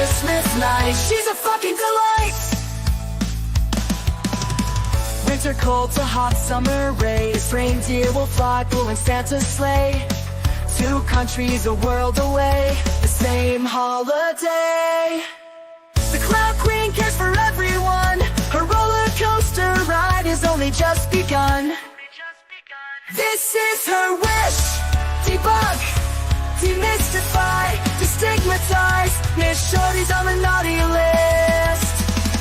Christmas night. She's a fucking delight. Winter cold to hot summer rays. Reindeer will fly, pulling Santa's sleigh. 2 countries, a world away, the same holiday. The Cloud Queen cares for everyone. Her roller coaster ride has only just begun. This is her wish. Debunk, demystify, destigmatize. Miss Shorty's on the naughty list.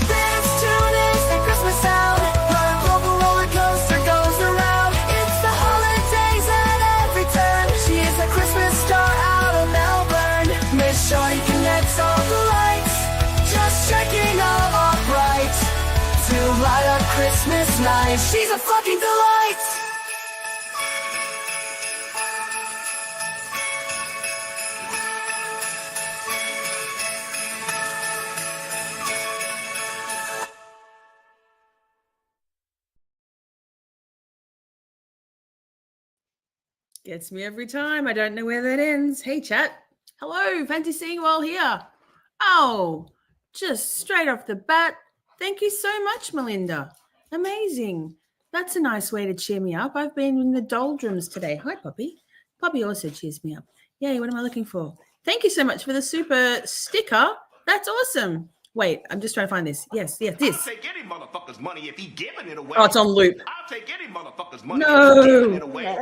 Dance tunings and Christmas sound. Her global roller coaster goes around. It's the holidays at every turn. She is a Christmas star out of Melbourne. Miss Shorty connects all the lights, just checking all bright to light up Christmas night. She's a fucking delight. Gets me every time. I don't know where that ends. Hey, chat. Hello. Fancy seeing you all here. Oh, just straight off the bat. Thank you so much, Melinda. Amazing. That's a nice way to cheer me up. I've been in the doldrums today. Hi, Poppy. Poppy also cheers me up. Yay, what am I looking for? Thank you so much for the super sticker. That's awesome. Wait, I'm just trying to find this. Yes, this. I'll take any motherfucker's money if he giving it away. Oh, it's on loop. I'll take any motherfucker's money if he giving it away.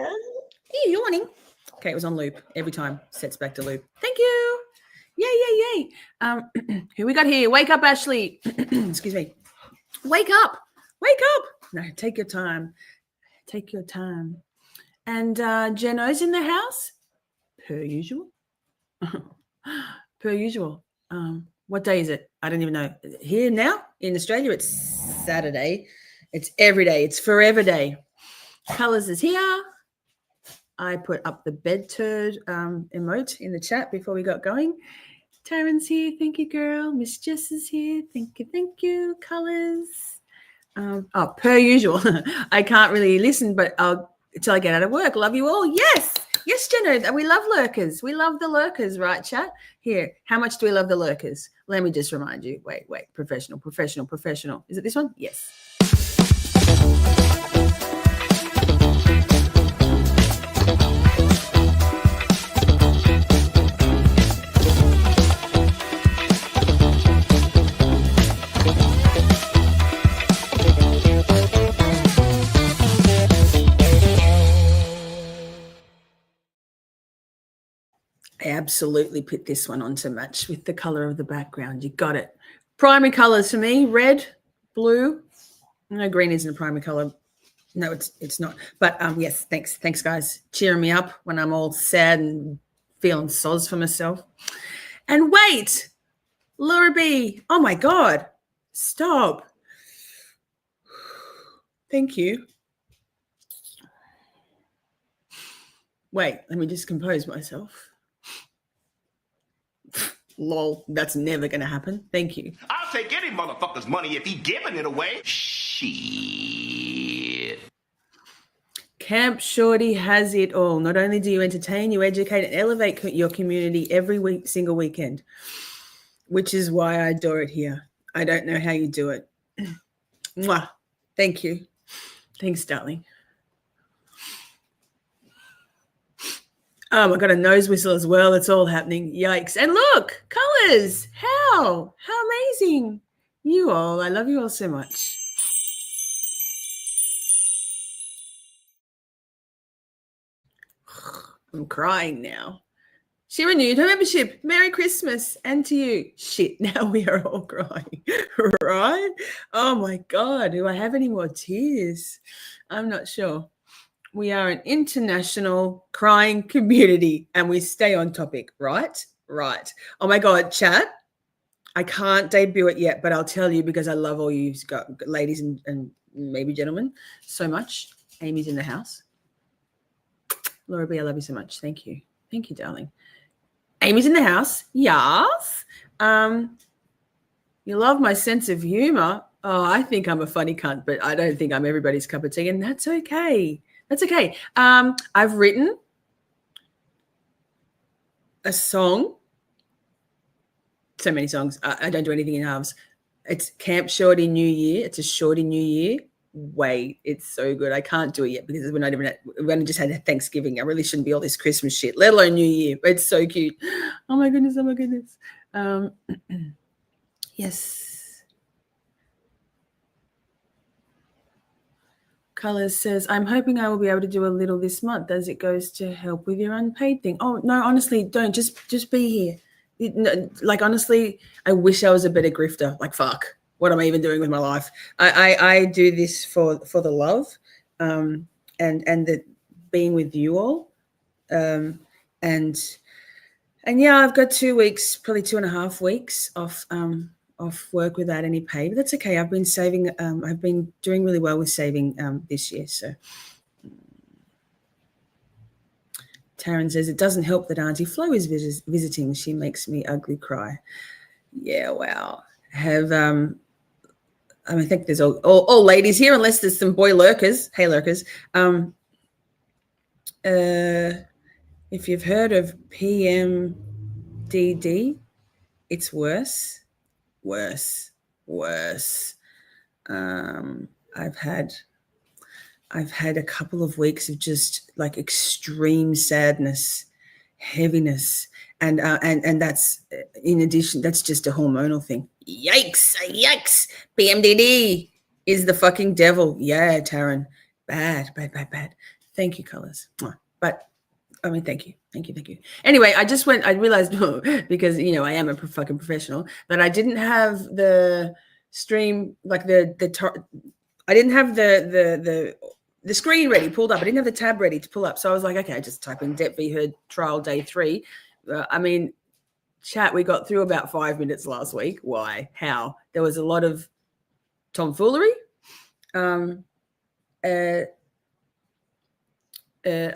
Ew, yawning. Okay, it was on loop every time. Sets back to loop. Thank you. Yay. Who we got here? Wake up, Ashley. Excuse me. Wake up. No, take your time. Take your time. And Jeno's in the house, per usual. Per usual. What day is it? I don't even know. Here now in Australia, it's Saturday. It's every day. It's forever day. Colors is here. I put up the bed turd emote in the chat before we got going. Taryn's here. Thank you, girl. Miss Jess is here. Thank you. Colors. Per usual. I can't really listen, but until I get out of work. Love you all. Yes, Jenna. We love lurkers. We love the lurkers, right, chat? Here, how much do we love the lurkers? Let me just remind you. Wait. Professional. Is it this one? Yes. I absolutely put this one on to match with the color of the background. You got it. Primary colors for me, red, blue. No, green isn't a primary color. No, it's not. But yes, thanks guys. Cheering me up when I'm all sad and feeling soz for myself. And wait, Laura B. Oh my God. Stop. Thank you. Wait, let me just compose myself. Lol, that's never going to happen. Thank you. I'll take any motherfucker's money if he giving it away. Shit. Camp Shorty has it all. Not only do you entertain, you educate and elevate your community every single weekend, which is why I adore it here. I don't know how you do it. Mwah. Thank you. Thanks, darling. I got a nose whistle as well. It's all happening. Yikes. And look, colors. How amazing. You all. I love you all so much. I'm crying now. She renewed her membership. Merry Christmas. And to you. Shit, now we are all crying. Right? Oh, my God. Do I have any more tears? I'm not sure. We are an international crying community and we stay on topic, right? Right. Oh, my God, chat. I can't debut it yet, but I'll tell you because I love all you ladies and maybe gentlemen so much. Amy's in the house. Laura B, I love you so much. Thank you. Thank you, darling. Amy's in the house. Yes. You love my sense of humor. Oh, I think I'm a funny cunt, but I don't think I'm everybody's cup of tea, and that's okay. That's okay. I've written a song So many songs. I don't do anything in halves. It's Camp Shorty New Year. It's a Shorty New Year. Wait, it's so good. I can't do it yet because we're only just had a Thanksgiving. I really shouldn't be all this Christmas shit, let alone New Year. It's so cute. Oh my goodness. Oh my goodness. Yes. Colors says, I'm hoping I will be able to do a little this month as it goes to help with your unpaid thing. Oh no, honestly, don't. Just be here. Like, honestly, I wish I was a better grifter. Like, fuck, what am I even doing with my life? I do this for the love, and the being with you all, and yeah, I've got 2 weeks, probably 2.5 weeks off work without any pay, but that's okay. I've been saving. I've been doing really well with saving this year. So Taryn says, it doesn't help that Auntie Flo is visiting. She makes me ugly cry. Yeah, wow. I think there's all ladies here, unless there's some boy lurkers. Hey, lurkers. If you've heard of PMDD, it's worse. I've had a couple of weeks of just like extreme sadness, heaviness, and that's in addition. That's just a hormonal thing. Yikes! PMDD is the fucking devil. Yeah, Taryn, bad. Thank you, colors. But I mean, thank you. Anyway, I realized because I am a fucking professional that I didn't have the stream like I didn't have the screen ready pulled up. I didn't have the tab ready to pull up. So I was like, okay, I just type in Depp v. Heard trial day 3. I mean, chat, we got through about 5 minutes last week. Why? How? There was a lot of tomfoolery. A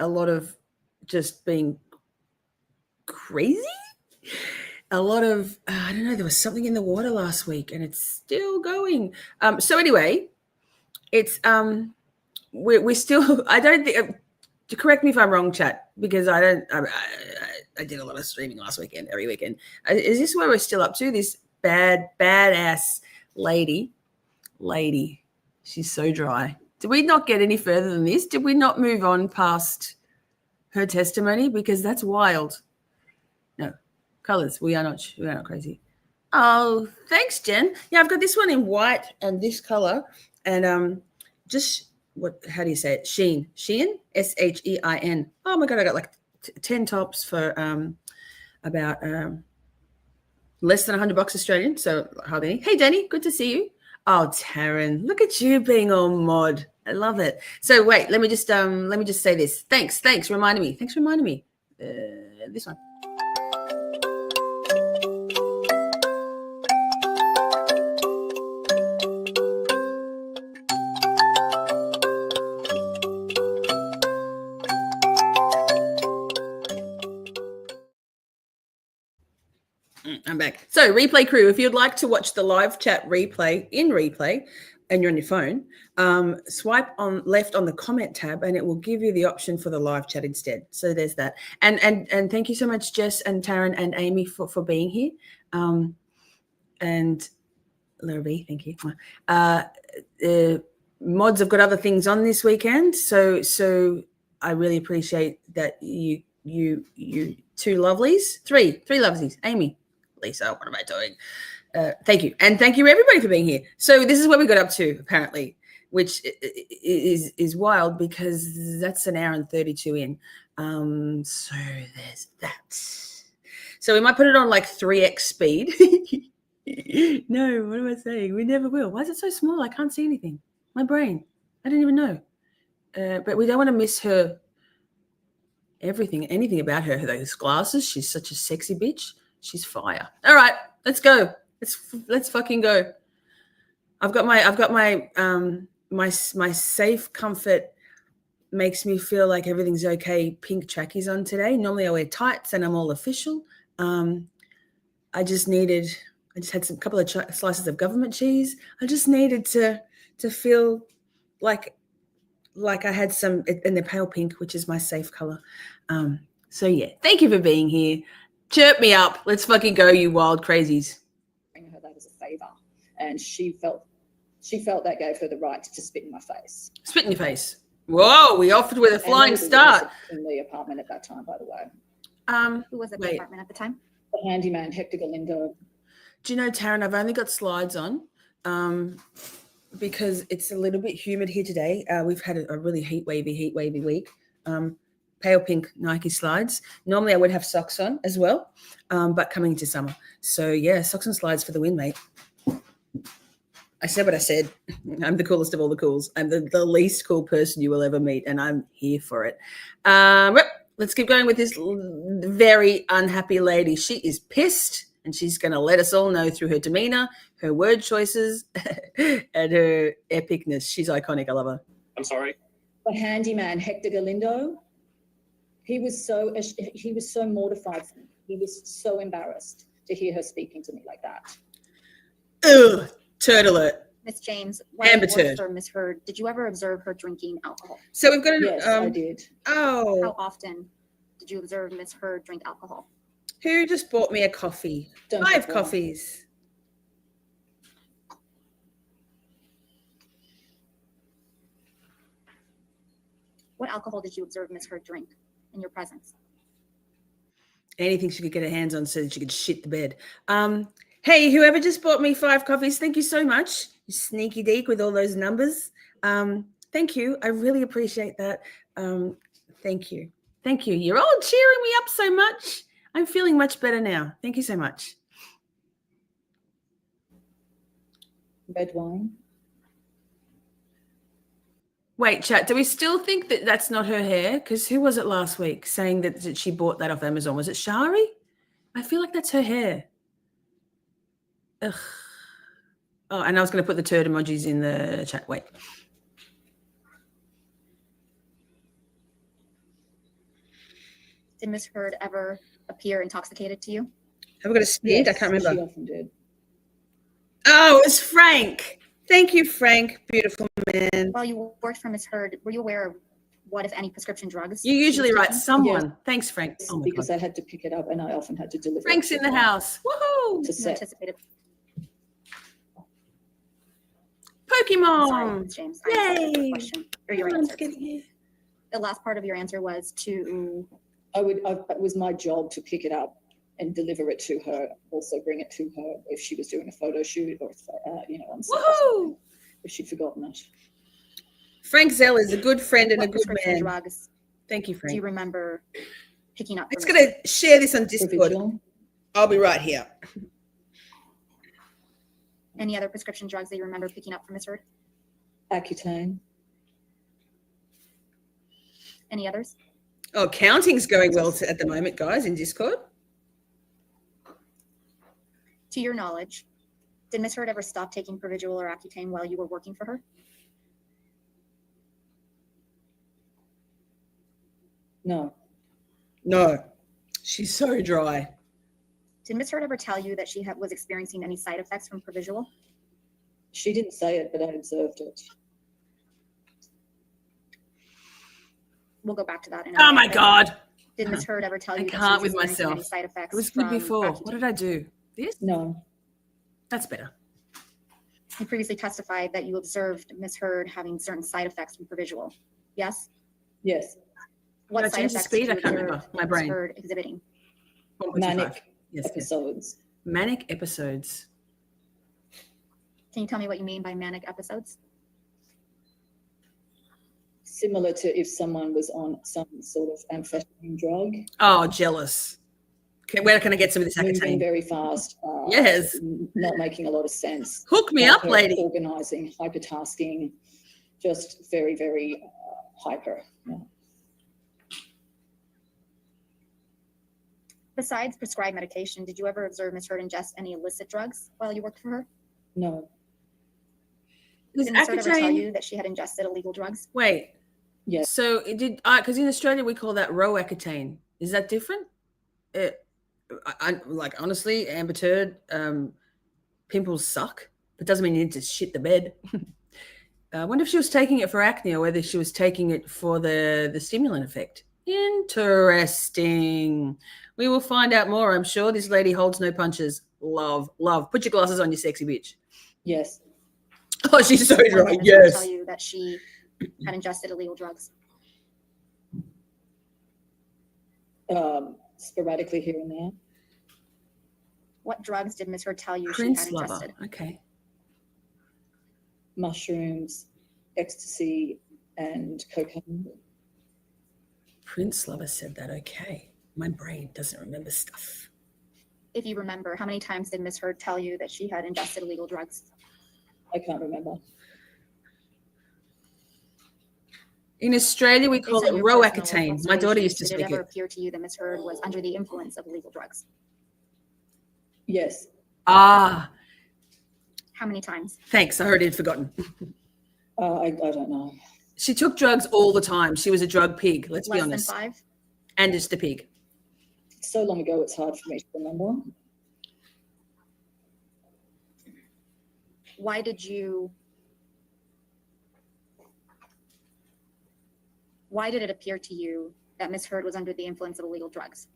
lot of just being crazy. A lot of, I don't know, there was something in the water last week and it's still going. So anyway, it's, we're still, I don't think, to correct me if I'm wrong, chat, because I did a lot of streaming last weekend, every weekend. Is this where we're still up to? This badass lady, she's so dry. Did we not get any further than this? Did we not move on past her testimony? Because that's wild. No, colors. We are not crazy. Oh, thanks, Jen. Yeah, I've got this one in white and this color, and just how do you say it? Shein, Shein. Oh my god, I got like 10 tops for about less than $100 Australian, so hardly any. Hey, Danny, good to see you. Oh, Taryn, look at you being all mod. I love it. So wait, let me just say this. Thanks for reminding me. This one. I'm back. So replay crew, if you'd like to watch the live chat replay and you're on your phone, swipe on left on the comment tab and it will give you the option for the live chat instead. So there's that. And thank you so much, Jess and Taryn and Amy for being here. And Larry, thank you. Mods have got other things on this weekend. So I really appreciate that you two lovelies, three lovelies, Amy, Lisa, what am I doing? Thank you. And thank you everybody for being here. So this is where we got up to apparently, which is wild because that's an hour and 32 in. So there's that. So we might put it on like 3x speed. No, what am I saying? We never will. Why is it so small? I can't see anything. My brain. I didn't even know. But we don't want to miss her anything about her. Those glasses. She's such a sexy bitch. She's fire. All right, let's go. Let's fucking go. I've got my my safe comfort makes me feel like everything's okay. Pink trackies on today. Normally I wear tights and I'm all official. I just had some couple of slices of government cheese. I just needed to feel like I had some in the pale pink, which is my safe color. So yeah, thank you for being here. Chirp me up. Let's fucking go, you wild crazies. and she felt that gave her the right to spit in my face. Spit in your face. Whoa, we offered with a flying start. In the apartment at that time, by the way. Who was at the apartment at the time? The handyman, Hector Galindo. Do you know, Taryn, I've only got slides on because it's a little bit humid here today. We've had a really heat wavy week. Pale pink Nike slides. Normally I would have socks on as well, but coming into summer. So, yeah, socks and slides for the win, mate. I said what I said. I'm the coolest of all the cools. I'm the least cool person you will ever meet, and I'm here for it. Let's keep going with this very unhappy lady. She is pissed, and she's going to let us all know through her demeanor, her word choices, and her epicness. She's iconic. I love her. I'm sorry. The handyman, Hector Galindo, he was so mortified. He was so embarrassed to hear her speaking to me like that. Ugh. Turd alert. Miss James, while Amber you worked turd. for Miss Heard, did you ever observe her drinking alcohol? So we've got Yes, I did. Oh. How often did you observe Miss Heard drink alcohol? Who just bought me a coffee? Don't 5 get wrong. coffees. What alcohol did you observe Miss Heard drink in your presence? Anything she could get her hands on so that she could shit the bed. Hey, whoever just bought me 5 coffees, thank you so much. You sneaky deek with all those numbers. Thank you. I really appreciate that. Thank you. Thank you. You're all cheering me up so much. I'm feeling much better now. Thank you so much. Red wine. Wait, chat, do we still think that that's not her hair? Because who was it last week saying that she bought that off Amazon? Was it Shari? I feel like that's her hair. Ugh. Oh, and I was going to put the turd emojis in the chat. Wait. Did Miss Heard ever appear intoxicated to you? Have we got a speed? Yes, I can't remember. She often did. Oh, it was Frank. Thank you, Frank. Beautiful man. While you worked for Miss Heard, were you aware of what, if any, prescription drugs? You she was usually write taking? someone. Yeah. Thanks, Frank. Oh my Because God. I had to pick it up and I often had to deliver Frank's it in the house. Woohoo! to You set. anticipated. Pokemon. Sorry, Miss James. I interrupted Yay. your question or your Everyone's answer. getting here. The last part of your answer was to. It was my job to pick it up and deliver it to her, also bring it to her if she was doing a photo shoot or, on set or Woohoo! something, if she'd forgotten it. Frank Zell is a good friend and a What good prescription man. drugs Thank you, do Frank. you remember picking up? It's from going to share this on Discord. Provigil, I'll be right here. Any other prescription drugs that you remember picking up from Miss Heard? Accutane, Any others? Oh, counting's going well at the moment, guys, in Discord. To your knowledge, did Miss Heard ever stop taking Provigil or Accutane while you were working for her? no, No, she's so dry. Did Miss Heard ever tell you that she was experiencing any side effects from Provigil? she didn't say it, but I observed it. We'll go back to that in a Oh minute, my but God. Did Miss Heard ever tell I you that she can't was with experiencing any myself. side effects? It was good from before. Accutane? What did I do? This? No, That's better. You previously testified that you observed Miss Heard having certain side effects from Provigil. Yes? yes, What Did I side change the effects speed? did you I can't observe remember. My Miss brain. Heard exhibiting? 1.25. manic Yes, yes. episodes. Manic episodes. Can you tell me what you mean by manic episodes? Similar to if someone was on some sort of amphetamine drug, Oh, jealous. Okay, where can I get some of this moving Accutane? very fast, Yes. not making a lot of sense. Hook me up, lady. Organizing, hypertasking, just very, very hyper. Yeah. Besides prescribed medication, did you ever observe Miss Heard ingest any illicit drugs while you worked for her? No, Is Did Miss Heard ever tell Accutane? you that she had ingested illegal drugs? Wait. Yes. So it did, because in Australia we call that Roaccutane. Is that different? Like honestly, Amber Turd, pimples suck, but doesn't mean you need to shit the bed. I wonder if she was taking it for acne or whether she was taking it for the stimulant effect. Interesting. We will find out more. I'm sure this lady holds no punches. Love, love. Put your glasses on, you sexy bitch. Yes. Oh, she's so When did dry. Ms. Heard Yes. tell you that she had ingested illegal drugs? Sporadically here and there. What drugs did Ms. Heard tell you she Prince had lover. ingested? Okay. Mushrooms, ecstasy, and cocaine. Prince lover said that. Okay. My brain doesn't remember stuff. If you remember, how many times did Ms. Heard tell you that she had ingested illegal drugs? I can't remember. In Australia, we call Based on it your personal Roaccutane. My daughter used to observations, speak did it ever it. appear to you that Ms. Heard was under the influence of illegal drugs? Yes. Ah, How many times? thanks. I already had forgotten. I don't know. She took drugs all the time. She was a drug pig, let's be Less honest. than 5? And just a pig. So long ago, it's hard for me to remember. Why did it appear to you that Ms. Heard was under the influence of illegal drugs?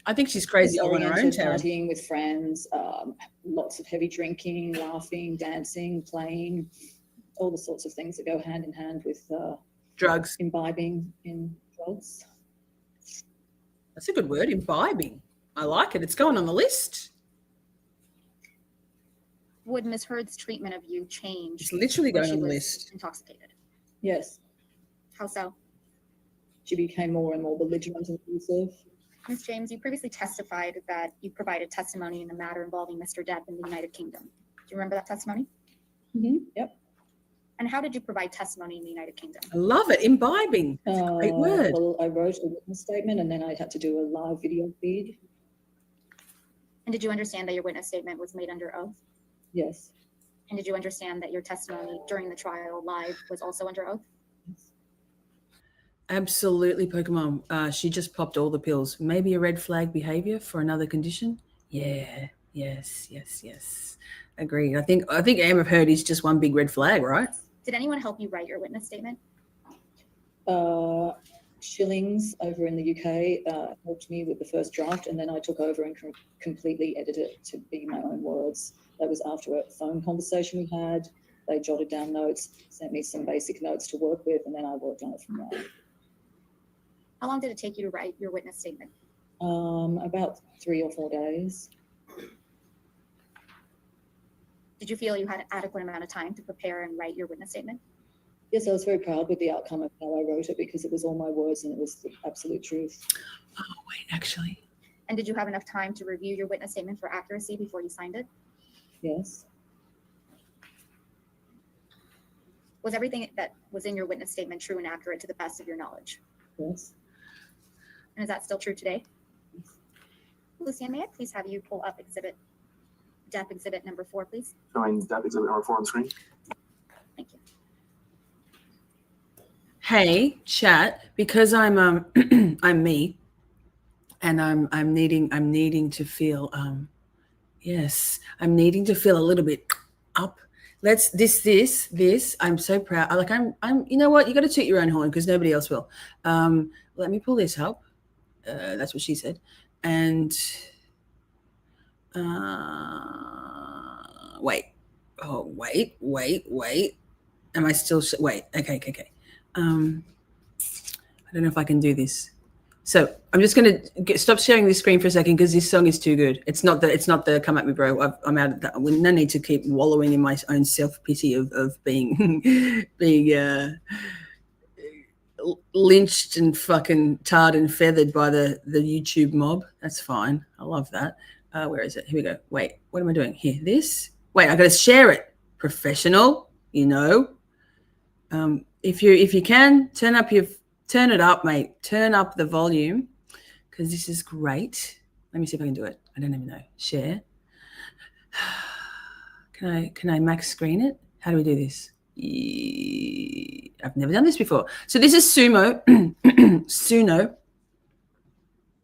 I think she's crazy all on her own, Disoriented, Taryn. partying with friends, lots of heavy drinking, laughing, dancing, playing, all the sorts of things that go hand in hand with Drugs. imbibing in drugs. That's a good word, imbibing. I like it. It's going on the list. Would Ms. Heard's treatment of you change It's literally when going she on the was list. intoxicated? Yes, How so? she became more and more belligerent and abusive. Ms. James, you previously testified that you provided testimony in a matter involving Mr. Depp in the United Kingdom. Do you remember that testimony? Yep. And how did you provide testimony in the United Kingdom? I love it. Imbibing. That's a great word. Well, I wrote a witness statement and then I had to do a live video feed. And did you understand that your witness statement was made under oath? Yes. And did you understand that your testimony during the trial live was also under oath? Absolutely, Pokemon. She just popped all the pills. Maybe a red flag behavior for another condition. Yeah. Yes. Agreed. I think Amber Heard is just one big red flag, right? Did anyone help you write your witness statement? Shillings over in the UK helped me with the first draft, and then I took over and completely edited it to be my own words. That was after a phone conversation we had. They jotted down notes, sent me some basic notes to work with, and then I worked on it from there. How long did it take you to write your witness statement? About 3 or 4 days. Did you feel you had an adequate amount of time to prepare and write your witness statement? Yes, I was very proud with the outcome of how I wrote it because it was all my words and it was the absolute truth. Oh, wait, actually. And did you have enough time to review your witness statement for accuracy before you signed it? Yes. Was everything that was in your witness statement true and accurate to the best of your knowledge? Yes. And is that still true today? Lucian, may I please have you pull up Depp exhibit number 4, please? Showing Depp exhibit number 4 on the screen. Thank you. Hey, chat, because I'm I'm me, and I'm needing to feel yes, I'm needing to feel a little bit up. Let's this. I'm so proud. I'm you know what? You got to toot your own horn because nobody else will. Let me pull this up. That's what she said. And wait. Oh, wait. Am I still wait? Okay. I don't know if I can do this. So I'm just going to stop sharing this screen for a second because this song is too good. It's not the come at me, bro. I'm out of that. No need to keep wallowing in my own self-pity of being lynched and fucking tarred and feathered by the YouTube mob. That's fine. I love that. Where is it? Here we go. Wait, what am I doing here? This? Wait, I got to share it. Professional, you know. If you can turn it up, mate. Turn up the volume because this is great. Let me see if I can do it. I don't even know. Share. Can I max screen it? How do we do this? I've never done this before. So this is Sumo. Suno.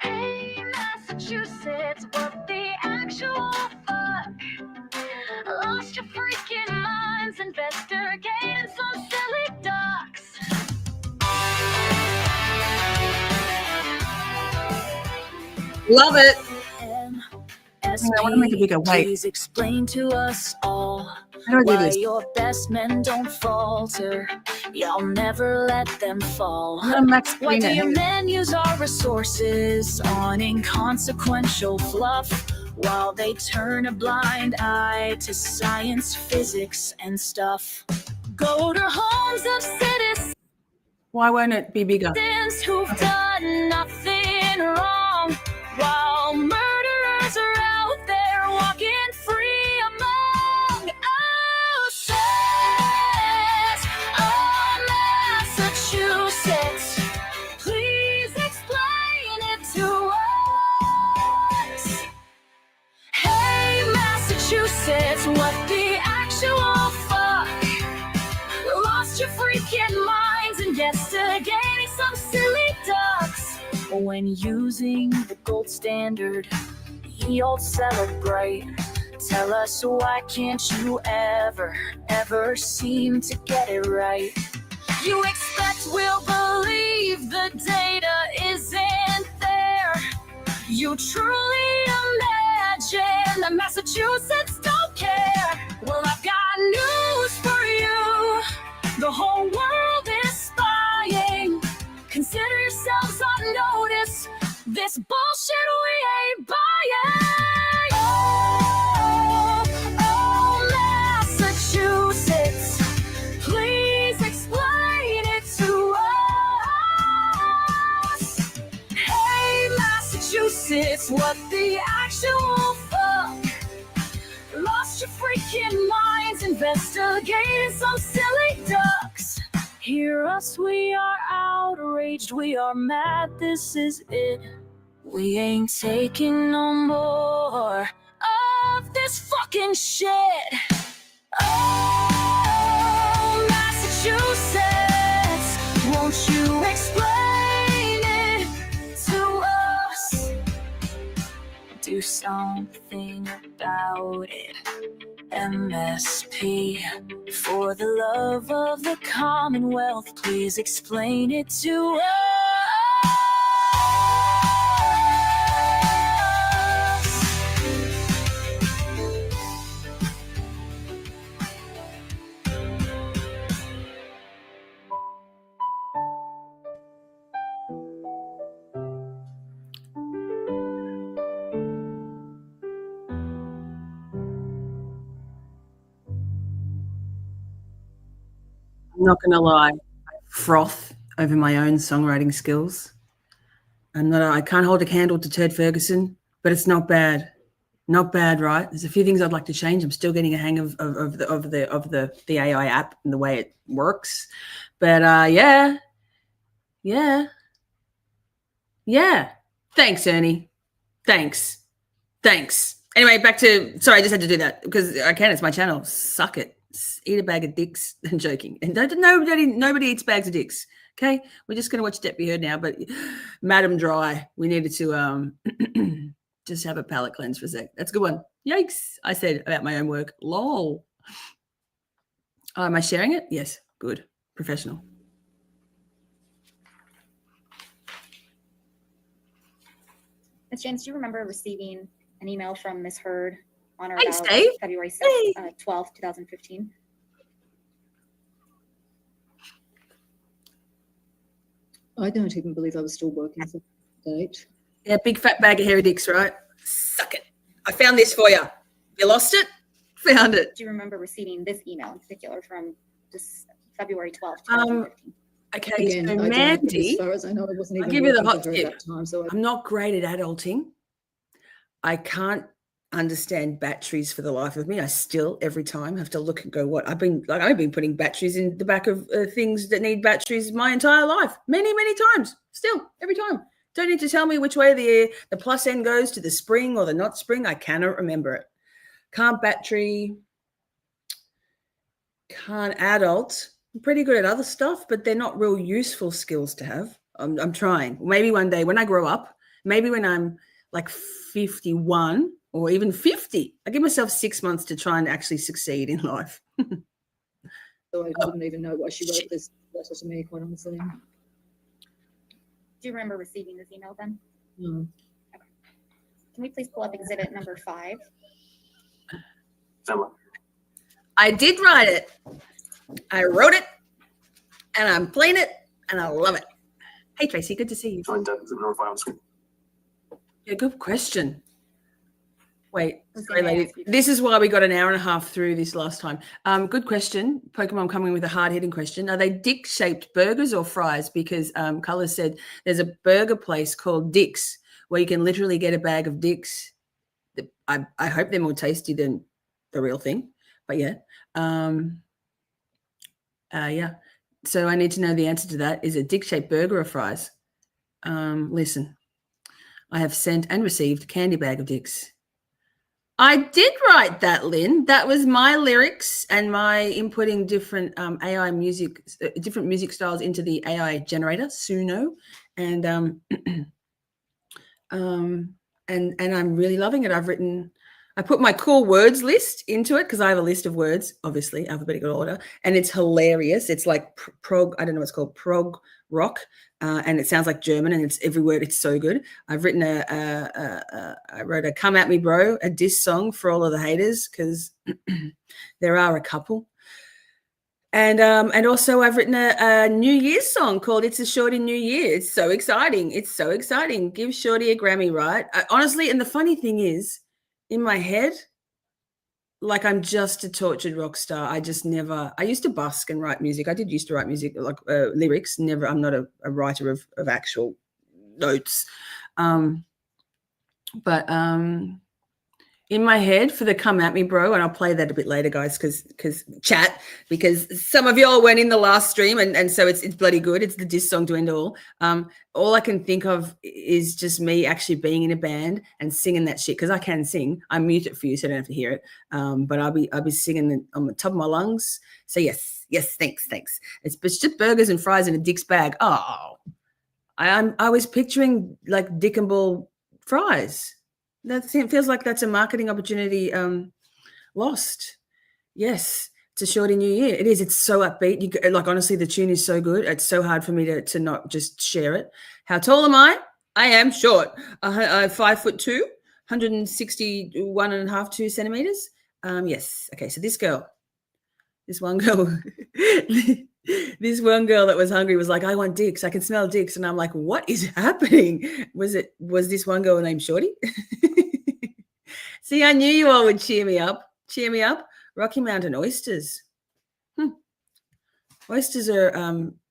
Hey, Massachusetts, what the actual fuck? Lost your freaking minds investigating some silly ducks. Love it. I want to make a bigger weight. Please explain to us all How do I do why this? your best men don't falter. Y'all never let them fall. I'm gonna max Why screen do it. your Hang on. men use our resources on inconsequential fluff while they turn a blind eye to science, physics, and stuff? Go to homes of citizens Why won't it be bigger? who've done nothing wrong, while murderers are out there walking free among us. Oh, Massachusetts, please explain it to us. Hey, Massachusetts, what the actual fuck? Lost your freaking minds investigating some silly ducks. When using the gold standard, you'll celebrate. Tell us, why can't you ever seem to get it right? You expect we'll believe the data isn't there. You truly imagine that Massachusetts don't care. Well, I've got news for you. The whole world is spying. Consider yourselves on notice. This bullshit we ain't buying. Oh, Massachusetts, please explain it to us. Hey, Massachusetts, what the actual fuck? Lost your freaking minds investigating some silly ducks. Hear us, we are outraged, we are mad, this is it. We ain't taking no more of this fucking shit. Oh, Massachusetts, won't you explain it to us? Do something about it. MSP, for the love of the Commonwealth, please explain it to us. I'm not gonna lie. I froth over my own songwriting skills. I can't hold a candle to Ted Ferguson, but it's not bad. Not bad, right? There's a few things I'd like to change. I'm still getting a hang of the AI app and the way it works. But yeah. Thanks, Ernie. Thanks. Anyway, back to, sorry, I just had to do that because I can. It's my channel. Suck it. Eat a bag of dicks. I'm joking. And nobody eats bags of dicks. Okay, we're just gonna watch Depp Be Heard now. But Madam Dry, we needed to just have a palate cleanse for a sec. That's a good one. Yikes! I said about my own work. Lol. Oh, am I sharing it? Yes. Good. Professional. Ms. James, do you remember receiving an email from Ms. Heard on or Thanks, about Dave. February 6th, Hey. 12th, 2015? I don't even believe I was still working for that date. Yeah, big fat bag of hairy dicks, right? Suck it. I found this for you. You lost it? Found it. Do you remember receiving this email in particular from this February 12th, Um, 2015? Again, Okay, so I don't, but Mandy, as far as I know, I wasn't I'll even give you the working hot for her tip. at that time. So I'm not great at adulting. I can't understand batteries for the life of me. I still every time have to look and go, what? I've been putting batteries in the back of things that need batteries my entire life, many times. Still every time. Don't need to tell me which way the plus end goes to the spring or the not spring. I cannot remember it. Can't battery. Can't adult. I'm pretty good at other stuff, but they're not real useful skills to have. I'm trying. Maybe one day when I grow up, maybe when I'm like 51 or even 50, I give myself 6 months to try and actually succeed in life. I wouldn't even know why she wrote this letter to me, quite honestly. Do you remember receiving this email then? No. Can we please pull up exhibit number 5? Emma. I did write it. I wrote it, and I'm playing it, and I love it. Hey, Tracy, good to see you. Johnny Depp, exhibit number 5 on the screen. Yeah, good question. Wait, Who's sorry, gonna lady. ask you? This is why we got an hour and a half through this last time. Good question. Pokemon coming with a hard-hitting question. Are they dick-shaped burgers or fries? Because Colours said there's a burger place called Dick's where you can literally get a bag of dicks. I hope they're more tasty than the real thing. But yeah. Yeah. So I need to know the answer to that. Is it dick-shaped burger or fries? Listen, I have sent and received candy bag of dicks. I did write that, Lynn. That was my lyrics and my inputting different AI music, different music styles into the AI generator, Suno, and I'm really loving it. I put my cool words list into it because I have a list of words, obviously alphabetical order, and it's hilarious. It's like prog, I don't know what it's called, prog rock, and it sounds like German, and it's every word. It's so good. I've written I wrote a "Come at Me, Bro," a diss song for all of the haters because there are a couple. And also I've written a New Year's song called "It's a Shorty New Year." It's so exciting. It's so exciting. Give Shorty a Grammy, right? Honestly, and the funny thing is, in my head, like I'm just a tortured rock star. I used to busk and write music. I did used to write music, like lyrics. Never, I'm not a writer of actual notes. But in my head for the "Come at Me, Bro," and I'll play that a bit later, guys, because some of y'all weren't in the last stream, and so it's bloody good. It's the diss song to end all. All I can think of is just me actually being in a band and singing that shit because I can sing. I mute it for you so I don't have to hear it. But I'll be singing on the top of my lungs. So yes, thanks. It's just burgers and fries in a Dick's bag. Oh, I was picturing like Dick and Ball fries. It feels like that's a marketing opportunity lost. Yes, it's a Shorty New Year. It is. It's so upbeat. Like, honestly, the tune is so good. It's so hard for me to not just share it. How tall am I? I am short. 5'2", 161 and a half, 2 centimeters. Yes. Okay. So this one girl that was hungry was like, "I want dicks. I can smell dicks." And I'm like, what is happening? Was this one girl named Shorty? See, I knew you all would cheer me up. Rocky Mountain oysters. Oysters are,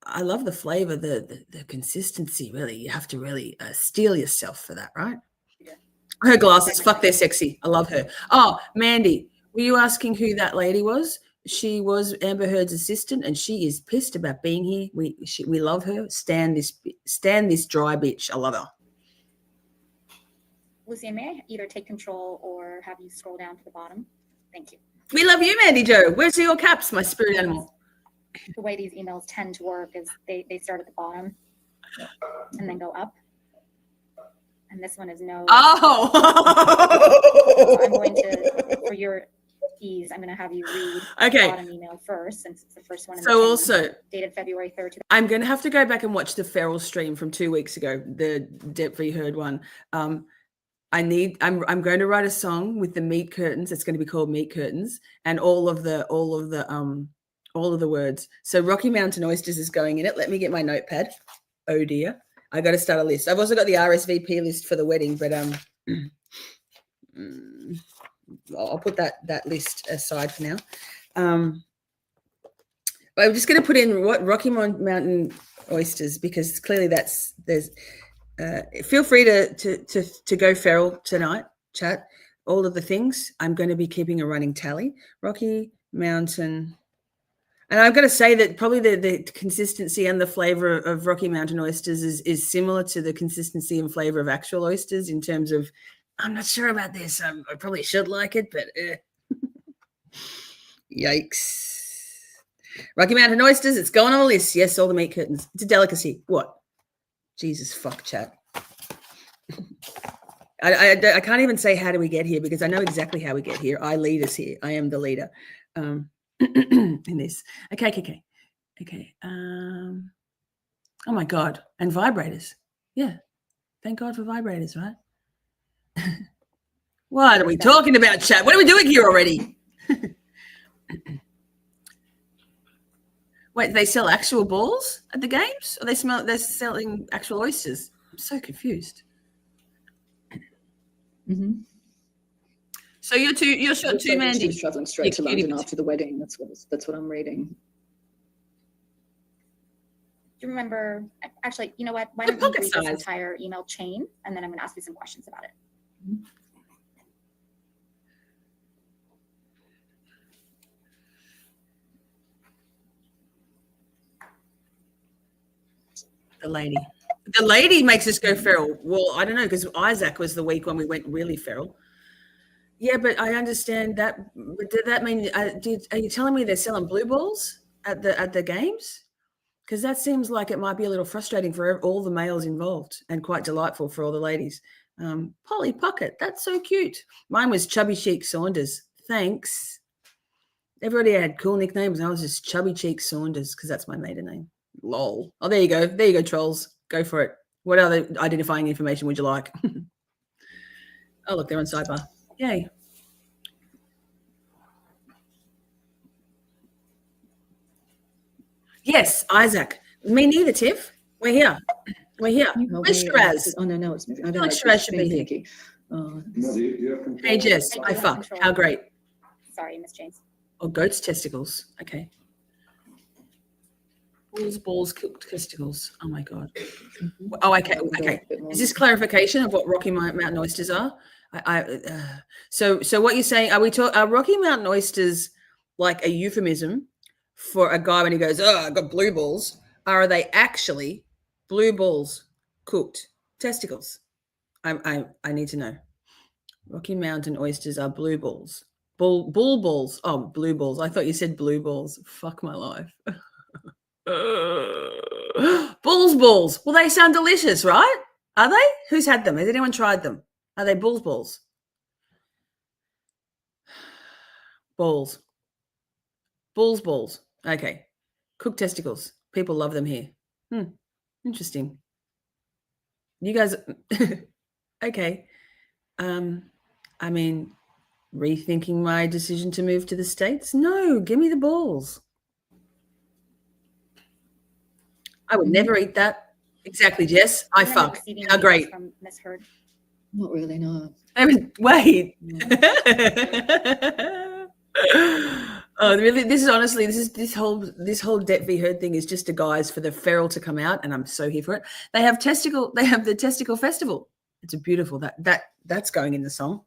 I love the flavor, the consistency, really. You have to really steel yourself for that, right? Yeah. Her glasses, fuck, they're sexy. I love her. Oh, Mandy, were you asking who that lady was? She was Amber Heard's assistant, and she is pissed about being here. We love her. Stand this dry bitch. I love her. Lucian, may I either take control or have you scroll down to the bottom? Thank you. We love you, Mandy Joe. Where's your caps, my spirit animal? The way these emails tend to work is they start at the bottom and then go up. And this one is no. Oh. So I'm going to, for your ease, I'm going to have you read the bottom email first, since it's the first one. So also dated February 3rd. I'm going to have to go back and watch the Feral stream from 2 weeks ago, the Depp v. Heard one. I'm going to write a song with the meat curtains. It's going to be called Meat Curtains, and all of the words. So Rocky Mountain oysters is going in it. Let me get my notepad. Oh dear, I got to start a list. I've also got the RSVP list for the wedding, but I'll put that list aside for now. But I'm just going to put in what Rocky Mountain oysters, because clearly there's. Feel free to go feral tonight, chat. All of the things. I'm going to be keeping a running tally. Rocky Mountain. And I've got to say that probably the consistency and the flavor of Rocky Mountain oysters is similar to the consistency and flavor of actual oysters in terms of, I'm not sure about this. I probably should like it, but yikes. Rocky Mountain oysters, it's going on the list. Yes, all the meat curtains. It's a delicacy. What? Jesus fuck, chat. I can't even say how do we get here, because I know exactly how we get here. I lead us here. I am the leader in this. Okay. Oh my God. And vibrators. Yeah. Thank God for vibrators, right? What are we talking about, chat? What are we doing here already? Wait, they sell actual balls at the games? Or they're selling actual oysters? I'm so confused. Mm-hmm. So you're short too, Mandy. She was traveling straight to You're cutie London after the wedding. That's what I'm reading. Do you remember? Actually, you know what? Why don't you read this entire email chain, and then I'm going to ask you some questions about it. The lady makes us go feral. Well, I don't know, because Isaac was the week when we went really feral. Yeah, but I understand that. Did that mean? Are you telling me they're selling blue balls at the games? Because that seems like it might be a little frustrating for all the males involved, and quite delightful for all the ladies. Polly Pocket, that's so cute. Mine was Chubby Cheek Saunders. Thanks. Everybody had cool nicknames. I was just Chubby Cheek Saunders because that's my maiden name. Lol. Oh, there you go. There you go, trolls. Go for it. What other identifying information would you like? Oh, look, they're on sidebar. Yay. Yes, Isaac. Me neither, Tiff. We're here. Where's Shiraz? Oh, no, it's moving. I don't Like know. Shiraz should be here. Hey, Jess. I fuck. How great. Sorry, Miss James. Oh, goat's testicles. Okay. Balls, cooked testicles. Oh, my God. Oh, okay. Is this clarification of what Rocky Mountain oysters are? So what you're saying, are Rocky Mountain oysters like a euphemism for a guy when he goes, oh, I got blue balls? Or are they actually blue balls, cooked testicles? I need to know. Rocky Mountain oysters are blue balls. Bull balls. Oh, blue balls. I thought you said blue balls. Fuck my life. Balls. Well, they sound delicious, right? Are they? Who's had them? Has anyone tried them? Are they balls? Balls. Okay. Cooked testicles. People love them here. Interesting. You guys, okay. I mean, rethinking my decision to move to the States? No, give me the balls. I would never eat that. Exactly, Jess. I fuck. How great. From Miss Heard. Not really, no. Wait. Oh, really? This is honestly, this whole Depp v. Heard thing is just a guise for the feral to come out, and I'm so here for it. They have the testicle festival. It's a beautiful that's going in the song.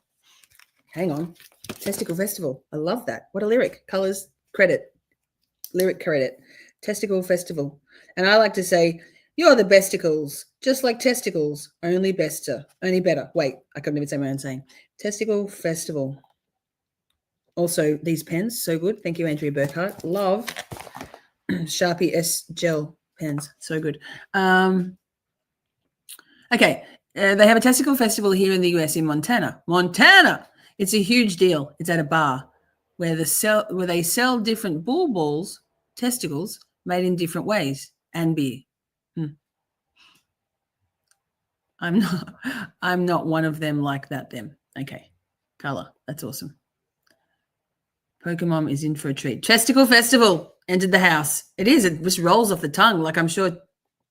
Hang on. Testicle festival. I love that. What a lyric. Colors, credit. Lyric credit. Testicle festival. And I like to say, you're the besticles, just like testicles, only better. Wait, I couldn't even say my own saying. Testicle festival. Also, these pens, so good. Thank you, Andrea Burkhart. Love Sharpie S gel pens, so good. Okay, they have a testicle festival here in the US in Montana. It's a huge deal. It's at a bar where they sell different bull balls, testicles made in different ways, and beer. I'm not one of them like that. Them. Okay, color. That's awesome. Pokemon is in for a treat. Testicle festival entered the house. It is. It just rolls off the tongue. Like, I'm sure,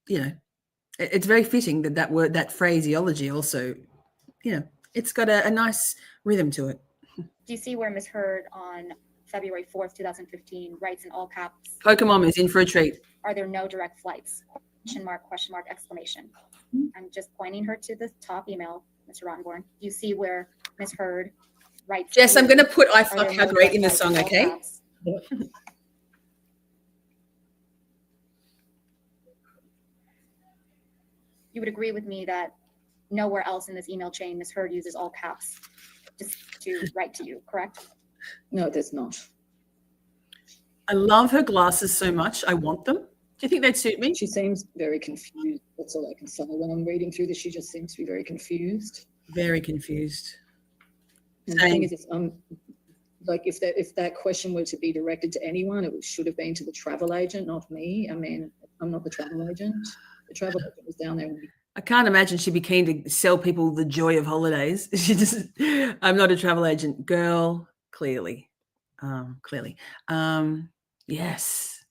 it's very fitting that word, that phraseology also, it's got a nice rhythm to it. Do you see where Miss Heard on February 4th, 2015 writes in all caps? Pokemon is in for a treat. Are there no direct flights? Question mark, exclamation. I'm just pointing her to the top email, Mr. Rottenborn. You see where Miss Heard writes. Jess, I'm going to put I fuck how great in the song, okay? You would agree with me that nowhere else in this email chain Miss Heard uses all caps just to write to you, correct? No, there's not. I love her glasses so much. I want them. Do you think they'd suit me? She seems very confused. That's all I can say. When I'm reading through this, she just seems to be very confused. Very confused. And the thing is, like if that question were to be directed to anyone, it should have been to the travel agent, not me. I mean, I'm not the travel agent. The travel agent was down there when we I can't imagine she'd be keen to sell people the joy of holidays. She just, I'm not a travel agent, girl. Clearly. Yes,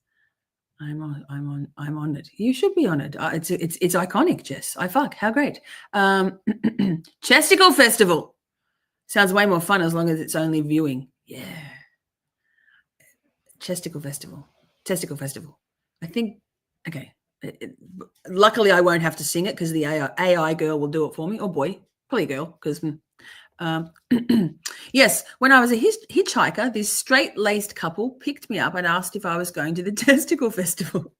I'm on it. You should be on it. It's iconic, Jess. How great. Chesticle Festival sounds way more fun as long as it's only viewing. Yeah. Testicle Festival. I think. Okay. Luckily, I won't have to sing it because the AI girl will do it for me. Or boy, probably girl, because. Yes, when I was a hitchhiker, this straight-laced couple picked me up and asked if I was going to the Testicle Festival.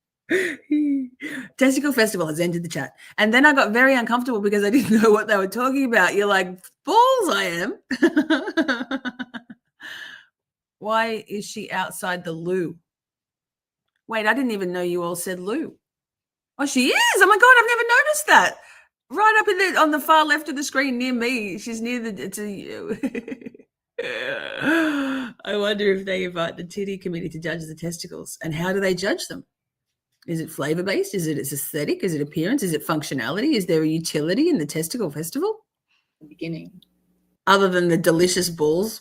Testicle Festival has entered the chat. And then I got very uncomfortable because I didn't know what they were talking about. You're like, balls I am. Why is she outside the loo? Wait, I didn't even know you all said loo. Oh, she is. Oh, my God, I've never noticed that. Right up on the far left of the screen near me. She's near I wonder if they invite the titty committee to judge the testicles. And how do they judge them? Is it flavor-based? Is it aesthetic? Is it appearance? Is it functionality? Is there a utility in the Testicle Festival? The beginning. Other than the delicious balls.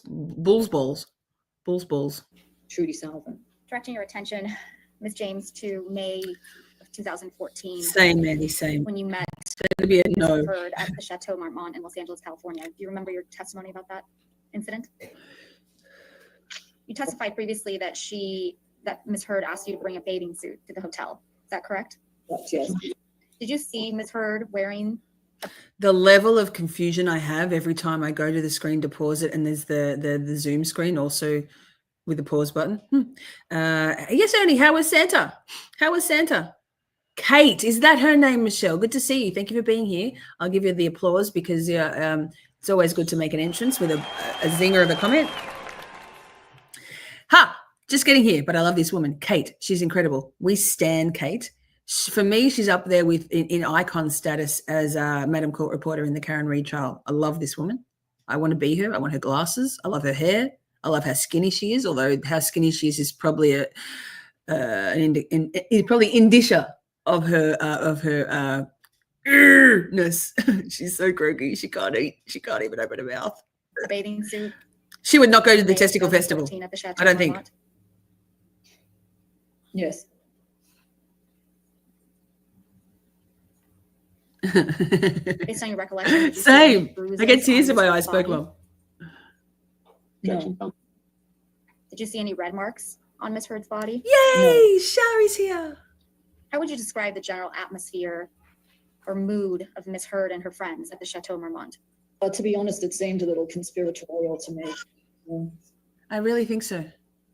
Trudy Sullivan. Directing your attention, Ms. James, to May of 2014. Same, Mandy, same. When you met It'd be a no. Heard at the Chateau Marmont in Los Angeles, California. Do you remember your testimony about that incident? You testified previously that Ms. Heard asked you to bring a bathing suit to the hotel. Is that correct? Yes. Did you see Ms. Heard wearing? The level of confusion I have every time I go to the screen to pause it, and there's the Zoom screen also with the pause button. Yes, Ernie, how was Santa? Kate, is that her name, Michelle? Good to see you. Thank you for being here. I'll give you the applause because it's always good to make an entrance with a zinger of a comment. Just getting here, but I love this woman, Kate. She's incredible. We stan Kate. For me, she's up there with in icon status as Madam Court reporter in the Karen Reid trial. I love this woman. I want to be her. I want her glasses. I love her hair. I love how skinny she is, although how skinny she is probably probably indicia of her ness. She's so croaky. She can't eat. She can't even open her mouth. A bathing suit. She would not go to the Testicle Festival. At the Chateau I don't think. Marmont. Yes. Based on your recollection. Did you see Same. any bruises I get tears in on my Ms. eyes, Heard's Pokemon. No. Did you see any red marks on Ms. Heard's body? Yay! Shari's here. How would you describe the general atmosphere or mood of Ms. Heard and her friends at the Chateau Marmont? To be honest, it seemed a little conspiratorial to me. I really think so.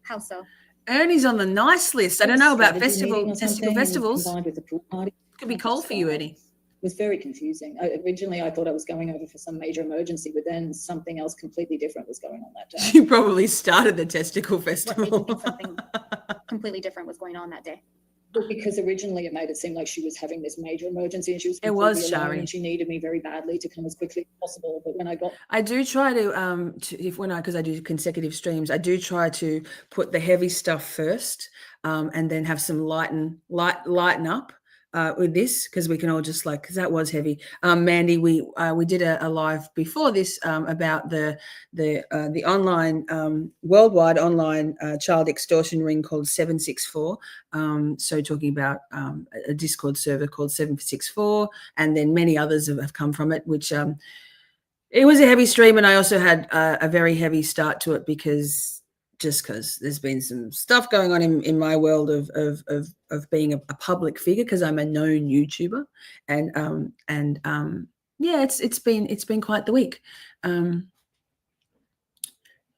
How so? Ernie's on the nice list. I don't know about Strategy meeting or testicle something, festivals. combined with the pool party. Could be cold for you, Ernie. It was very confusing. Originally, I thought I was going over for some major emergency, but then something else completely different was going on that day. You probably started the testicle What made you festival. think something completely different was going on that day? Well, because originally it made it seem like she was having this major emergency and she was It was, completely alone Shari. and she needed me very badly to come as quickly as possible. But when I got I do try because I do consecutive streams, I do try to put the heavy stuff first, and then have some lighten up with this, because we can all just because that was heavy. Mandy, we did a live before this about the online worldwide online child extortion ring called 764. So talking about a Discord server called 764, and then many others have come from it, which it was a heavy stream, and I also had a very heavy start to it because there's been some stuff going on in my world of being a public figure, because I'm a known YouTuber, and it's been quite the week.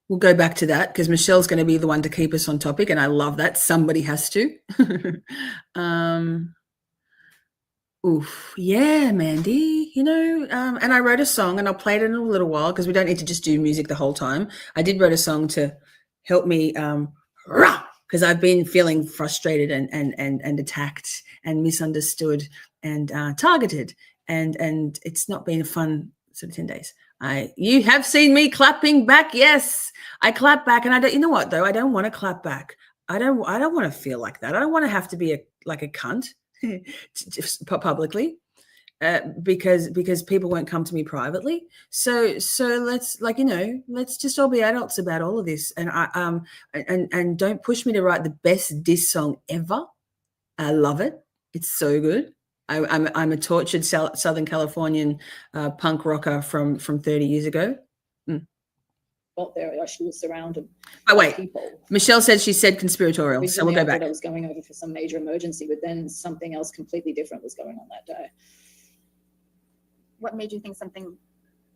We'll go back to that because Michelle's going to be the one to keep us on topic, and I love that. Somebody has to. Yeah, Mandy, and I wrote a song, and I'll play it in a little while because we don't need to just do music the whole time. I did write a song to help me because I've been feeling frustrated and attacked and misunderstood and targeted, and it's not been a fun sort of 10 days. You have seen me clapping back. Yes, I clap back, and I don't. You know what though? I don't want to clap back. I don't want to feel like that. I don't want to have to be like a cunt publicly. because people won't come to me privately. So let's let's just all be adults about all of this. And and don't push me to write the best diss song ever. I love it. It's so good. I'm a tortured Southern Californian punk rocker from 30 years ago. Got there, I actually was surrounded Oh, by wait. people. Michelle said she said conspiratorial, so we'll Originally, go I back. thought I was going over for some major emergency, but then something else completely different was going on that day. What made you think something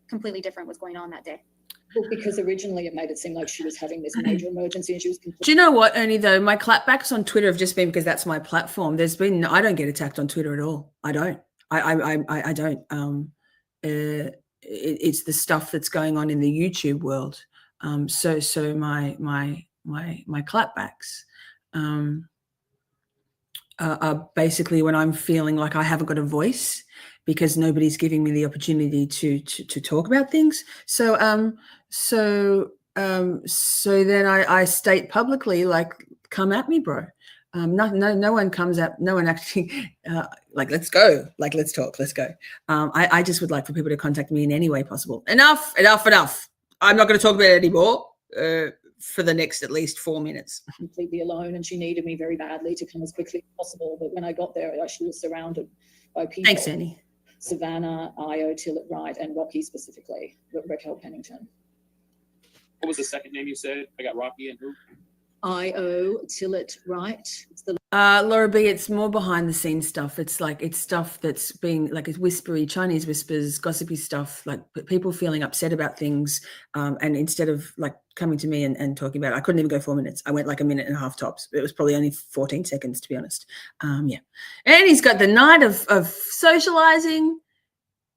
completely different was going on that day? Well, because originally it made it seem like she was having this major emergency and she was completely. Do you know what, Ernie, though? My clapbacks on Twitter have just been because that's my platform. I don't get attacked on Twitter at all. I don't. I don't. It's the stuff that's going on in the YouTube world. So my clapbacks are basically when I'm feeling like I haven't got a voice because nobody's giving me the opportunity to talk about things. So then I state publicly, like, come at me, bro. No one comes at, no one actually like, let's go, like, let's talk, let's go. I just would like for people to contact me in any way possible. Enough. I'm not going to talk about it anymore for the next at least 4 minutes. Completely alone, and she needed me very badly to come as quickly as possible. But when I got there, I actually was surrounded by people. Thanks, Ernie. Savannah, Io, Tillett Wright, and Rocky specifically, Raquel Pennington. What was the second name you said? I got Rocky and who? Io, Tillett Wright. It's the Laura B, it's more behind the scenes stuff. It's stuff that's being like, it's whispery, Chinese whispers, gossipy stuff, like people feeling upset about things. And instead of like coming to me and talking about it, I couldn't even go 4 minutes. I went like a minute and a half tops. It was probably only 14 seconds, to be honest. Yeah. And he's got the night of socializing.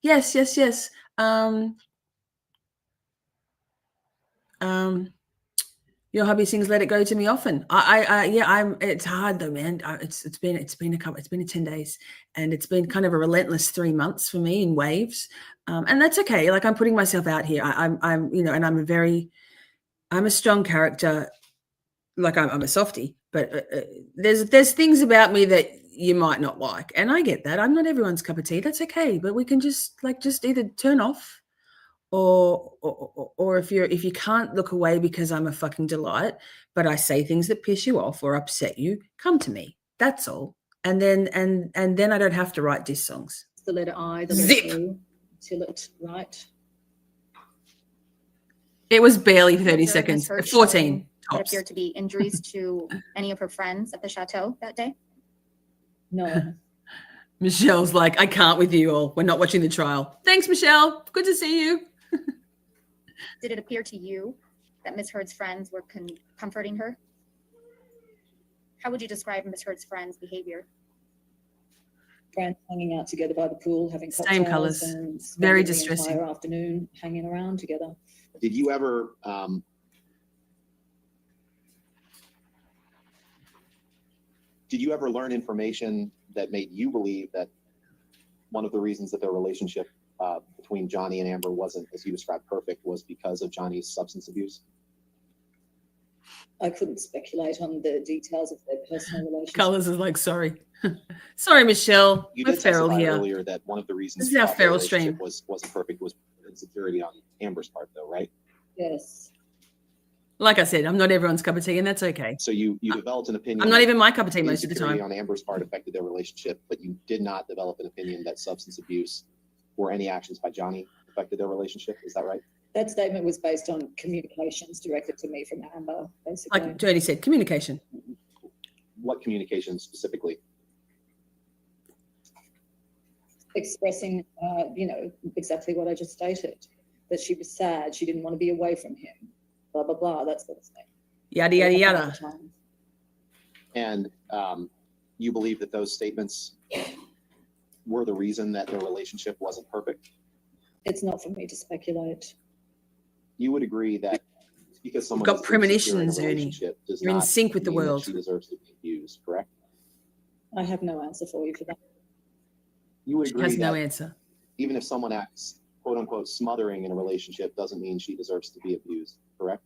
Yes. Your hubby sings "Let It Go" to me often. It's hard though, man. It's been 10 days, and it's been kind of a relentless 3 months for me in waves, and that's okay. Like, I'm putting myself out here. I'm and I'm a strong character. Like, I'm a softie, but there's things about me that you might not like, and I get that. I'm not everyone's cup of tea. That's okay, but we can just either turn off. Or if you can't look away because I'm a fucking delight, but I say things that piss you off or upset you, come to me. That's all. And then I don't have to write diss songs. the letter I, the Zip. letter O, Tillett Wright. It was barely 30 Observed Ms. seconds. Heard 14 showing That tops. appeared to be injuries to any of her friends at the chateau that day. No, Michelle's like, I can't with you all. We're not watching the trial. Thanks, Michelle. Good to see you. Did it appear to you that Ms. Heard's friends were comforting her? How would you describe Ms. Heard's friends' behavior? friends hanging out together by the pool, having cocktails. Same colours. And Very spending the distressing. entire afternoon hanging around together. Did you ever learn information that made you believe that one of the reasons that their relationship between Johnny and Amber wasn't, as you described, perfect was because of Johnny's substance abuse? I couldn't speculate on the details of their personal relationship. Colours is like, sorry. Sorry, Michelle. You We're did feral testify here. earlier that one of the reasons This is our their feral relationship stream. wasn't perfect was insecurity on Amber's part, though, right? Yes. Like I said, I'm not everyone's cup of tea, and that's okay. So you developed an opinion. I'm not that even my cup of tea most of the insecurity time. on Amber's part affected their relationship, but you did not develop an opinion that substance abuse or any actions by Johnny affected their relationship. Is that right? That statement was based on communications directed to me from Amber, basically. Like Jody said, communication. What communication specifically? Expressing, exactly what I just stated, that she was sad, she didn't want to be away from him, blah, blah, blah, that sort of thing. Yada, yada, yada. And you believe that those statements were the reason that their relationship wasn't perfect? It's not for me to speculate. You would agree that because someone got is insecure in a premonitions, Ernie. relationship does You're in not sync with the mean that world. she deserves to be abused, correct? I have no answer for you for that. You would She agree has no that answer. even if someone acts, quote unquote, smothering in a relationship doesn't mean she deserves to be abused, correct?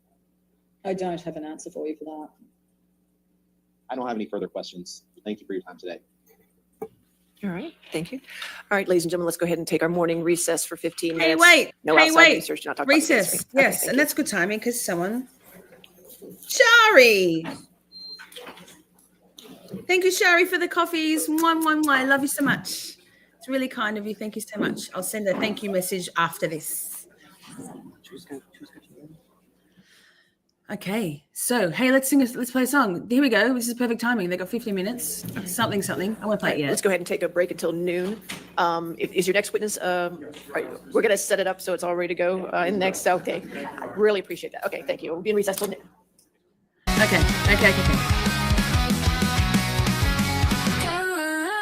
I don't have an answer for you for that. I don't have any further questions. Thank you for your time today. All right, thank you. All right, ladies and gentlemen, let's go ahead and take our morning recess for 15 Hey, minutes. wait. No hey, outside wait. research, do not talk about the Recess. history. Okay, Yes, thank and you. that's good timing because someone. Shari. Thank you, Shari, for the coffees. Mwah, mwah, mwah. I love you so much. It's really kind of you. Thank you so much. I'll send a thank you message after this. Okay, so hey, let's play a song. Here we go. This is perfect timing. They got 15 minutes. Something. I want to play it. Yeah. Let's go ahead and take a break until noon. Is your next witness? We're going to set it up so it's all ready to go. In next, okay. I really appreciate that. Okay, thank you. We'll be in recess till noon. Okay.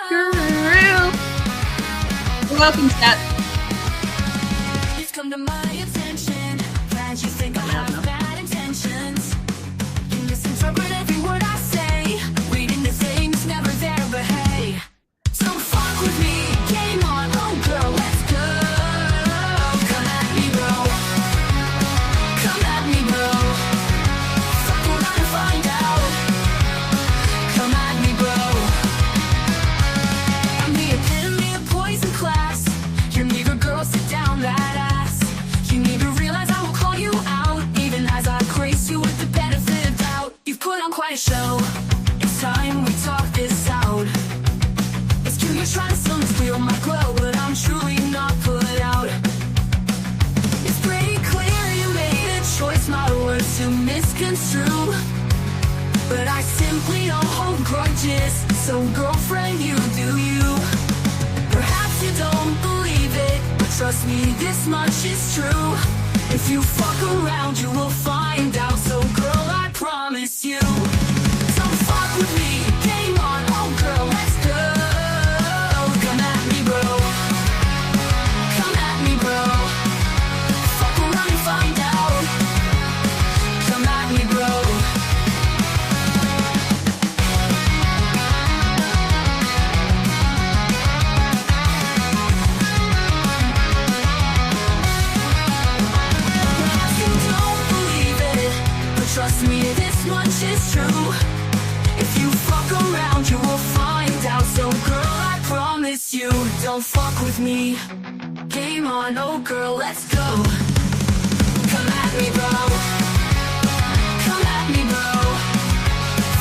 Girl. Welcome, Stat. It's come to my attention. Glad you think I have bad intentions. You misinterpret every word I say. Reading the things never there, but hey. So fuck with me. Game on, oh girl, let's go. Come at me, bro. Come at me, bro. Fuck around and find out. Come at me, bro. I'm the epitome of poison class. Your meager girl, sit down that ass. You need to realize I will call you out, even as I grace you with the benefit of doubt. You've put on quite a show. It's time we talk this out. It's true you're trying to still steal my glow, but I'm truly not put out. It's pretty clear you made a choice, my words to misconstrue. But I simply don't hold grudges, so girlfriend, you do you. Perhaps you don't believe it, but trust me, this much is true. If you fuck around, you will find out. So girl, I promise you. So fuck with me, game on, oh girl, let's go. Come at me, bro. Come at me, bro. Fuck around and find out. Come at me, bro. Trust me, this much is true. If you fuck around, you will find out. So girl, I promise you, don't fuck with me. Game on, oh girl, let's go. Come at me, bro. Come at me, bro.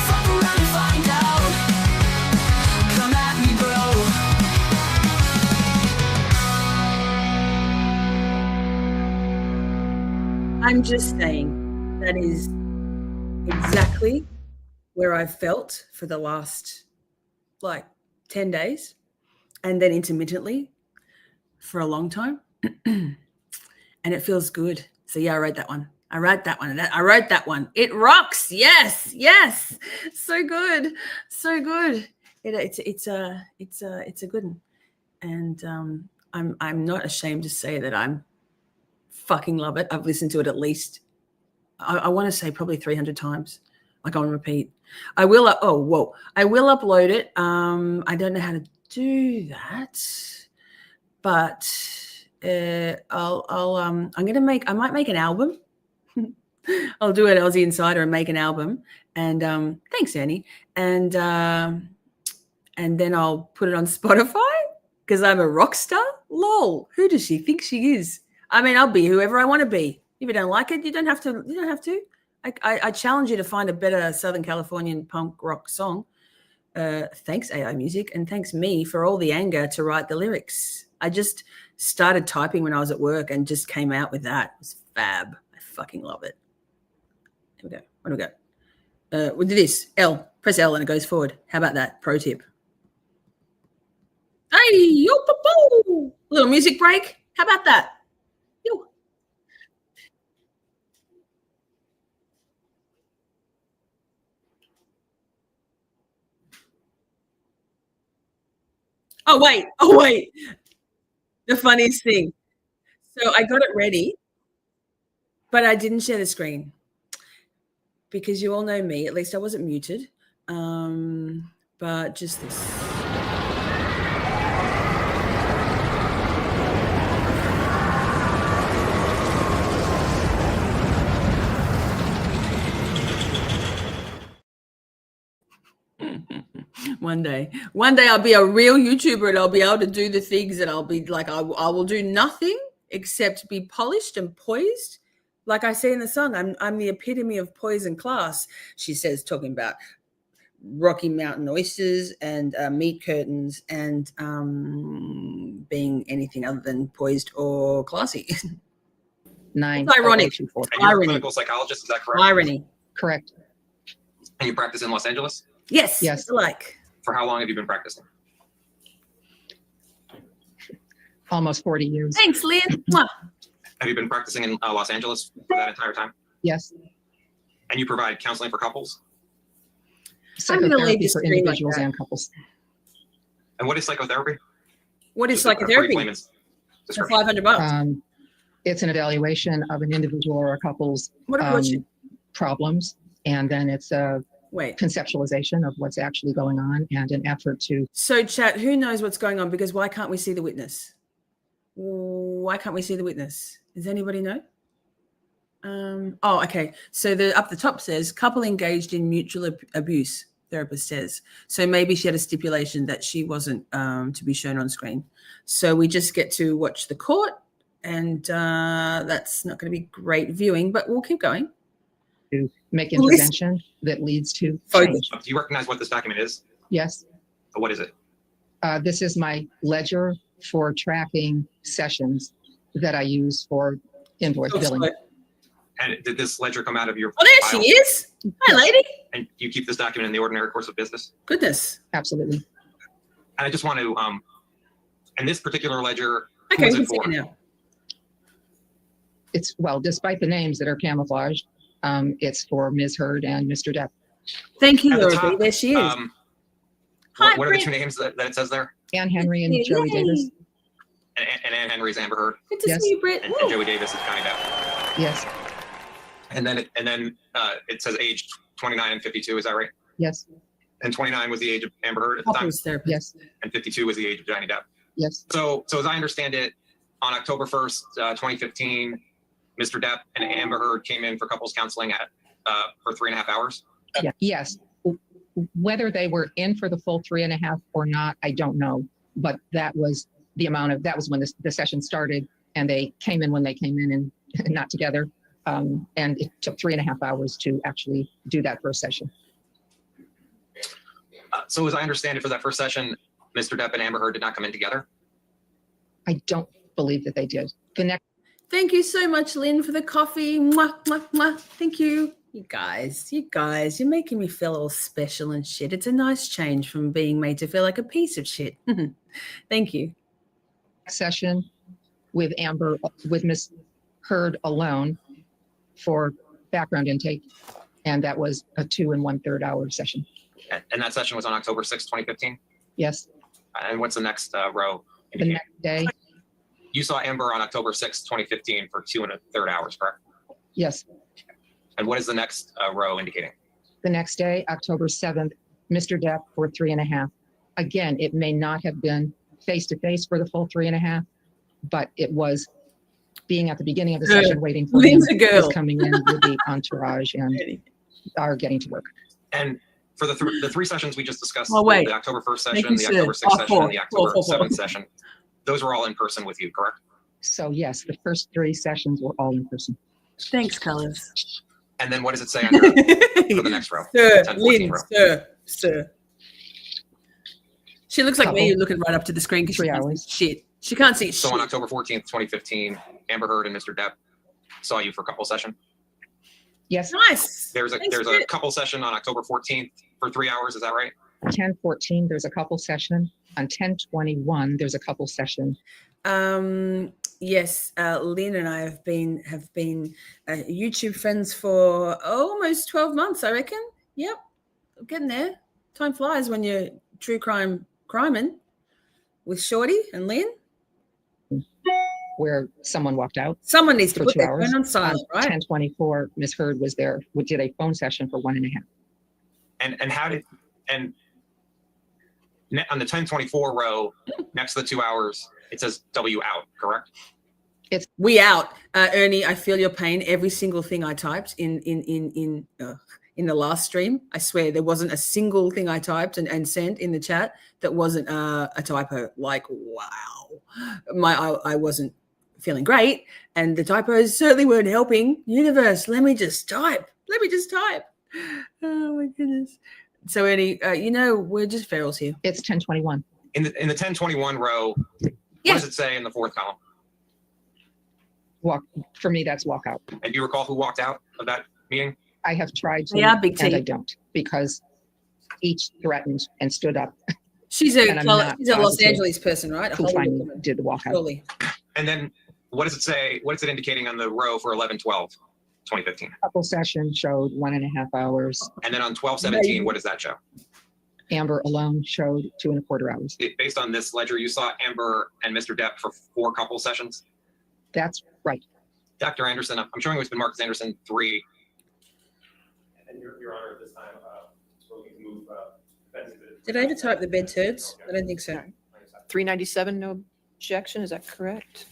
Fuck around and find out. Come at me, bro. I'm just saying that is exactly where I've felt for the last 10 days, and then intermittently for a long time. And it feels good. So yeah, I wrote that one. It rocks. Yes. So good. It's a good one. And I'm not ashamed to say that I'm fucking love it. I've listened to it at least, I want to say probably 300 times, like on repeat. I will upload it. I don't know how to do that, but I might make an album. I'll do an Aussie Insider and make an album. And thanks, Annie. And then I'll put it on Spotify because I'm a rock star. Lol. Who does she think she is? I mean, I'll be whoever I want to be. If you don't like it, you don't have to. I challenge you to find a better Southern Californian punk rock song. Thanks, AI Music, and thanks me for all the anger to write the lyrics. I just started typing when I was at work and just came out with that. It was fab. I fucking love it. Here we go. Where do we go? We'll do this. L. Press L and it goes forward. How about that? Pro tip. Hey, yo, poo. Little music break. How about that? Yo. Oh, wait. The funniest thing. So I got it ready, but I didn't share the screen because you all know me. At least I wasn't muted. But just this. One day I'll be a real YouTuber and I'll be able to do the things that I'll be like, I will do nothing except be polished and poised. Like I say in the song, I'm the epitome of poise and class, she says, talking about Rocky Mountain oysters and meat curtains and being anything other than poised or classy. 9. It's ironic. And you're a Irony. clinical psychologist, is that correct? Irony. Correct. And you practice in Los Angeles? Yes. Yes. Like For how long have you been practicing? Almost 40 years. thanks, Lynn. Mwah. Have you been practicing in Los Angeles for that entire time? Yes. And you provide counseling for couples? I'm gonna leave Psychotherapy this for screen like individuals that. and couples. And what is psychotherapy? What is Just a brief psychotherapy? layman's For description. $500. It's an evaluation of an individual or a couple's What about you? problems, and then it's a Wait. conceptualization of what's actually going on and an effort to. So, chat, who knows what's going on? Because why can't we see the witness? Why can't we see the witness? Does anybody know? Oh, okay. So the up the top says couple engaged in mutual abuse. Therapist says. So maybe she had a stipulation that she wasn't to be shown on screen. So we just get to watch the court, and that's not going to be great viewing, but we'll keep going. To make intervention that leads to change. Do you recognize what this document is? Yes. What is it? This is my ledger for tracking sessions that I use for invoice billing. And did this ledger come out of your Oh, there files? she is. Hi, lady. And you keep this document in the ordinary course of business? Goodness. Absolutely. And I just want to, and this particular ledger, who Okay, is we it can see for? it now. It's, well, despite the names that are camouflaged, it's for Ms. Heard and Mr. Depp. Thank you, At the Laura. top, There she is. What are the two names that it says there? Anne Henry and Joey Yay. Davis. And Anne Henry's Amber Heard, Good to Yes. see you, Britt. and Joey Davis is Johnny Depp. Yes. And then it says age 29 and 52. Is that right? Yes. And 29 was the age of Amber Heard at the time, Couples therapist. Yes. and 52 was the age of Johnny Depp. Yes. So as I understand it, on October 1st, 2015, Mr. Depp and Amber Heard came in for couples counseling at for 3.5 hours. Yeah. Yes. Whether they were in for the full 3.5 or not, I don't know. But that was the amount of, that was when the session started, and they came in when they came in and not together. And it took 3.5 hours to actually do that first session. So as I understand it, for that first session, Mr. Depp and Amber Heard did not come in together. I don't believe that they did. The next. Thank you so much, Lynn, for the coffee. Mwah, mwah, mwah. Thank you. You guys, you're making me feel all special and shit. It's a nice change from being made to feel like a piece of shit. Thank you. Session with Amber, with Miss Heard alone for background intake. And that was a 2 1/3 hour session. And that session was on October 6th, 2015. Yes. And what's the next row? The next day. You saw Amber on October 6th, 2015 for 2 1/3 hours, correct? Yes. And what is the next row indicating? The next day, October 7th, Mr. Depp for 3.5. Again, it may not have been face-to-face for the full 3.5, but it was being at the beginning of the session, waiting for him, Lynn's a girl. was coming in with the entourage and are getting to work. And for the three sessions we just discussed, Oh, wait. the October 1st Thank session, you, the sir. October 6th Oh, session, and the four, October four. 7th session, those were all in person with you, correct? So yes, the first 3 sessions were all in person. Thanks, colors. And then what does it say on for the next row? Sir, 10, 14 Lynn, row. sir. She looks like me. Couple. You're looking right up to the screen because she 3 can't hours. see shit. She can't see So shit. on October 14th, 2015, Amber Heard and Mr. Depp saw you for couple session. Yes, Nice. There's a Thanks, there's a Britt. couple session on October 14th for 3 hours. Is that right? 10/14, there's a couple session. On 10/21, there's a couple session. Yes, Lynn and I have been YouTube friends for almost 12 months, I reckon. Yep, getting there. Time flies when you're true criming with Shorty and Lynn. Where someone walked out Someone needs to for put 2 their hours. phone on silent, right? 10/24, Miss Heard was there. We did a phone session for 1.5. And how did and on the 1024 row next to the 2 hours, it says W out, correct? We out, Ernie. I feel your pain. Every single thing I typed in in the last stream. I swear there wasn't a single thing I typed and sent in the chat that wasn't a typo. Like, wow. I wasn't feeling great, and the typos certainly weren't helping. Universe, let me just type. Oh my goodness. So Eddie, we're just ferals here. It's 1021. In the 1021 row, what does it say in the fourth column? For me, that's walk out. And do you recall who walked out of that meeting? I have tried to, Yeah, big and I T. don't, because each threatened and stood up. She's And I'm not she's a Los positive Angeles person, right? A who Hollywood finally woman. did the walkout. Surely. And then what does it say? What is it indicating on the row for 11/12, 2015? Couple session showed 1.5 hours. And then on 12/17, what does that show? Amber alone showed 2.25 hours. Based on this ledger, you saw Amber and Mr. Depp for 4 couple sessions. That's right. Dr. Anderson, I'm showing what's been marked as Anderson 3. And Your Honor, at this time, we're looking to move Did I ever type the bed turds? I don't think so. 397, no objection. Is that correct?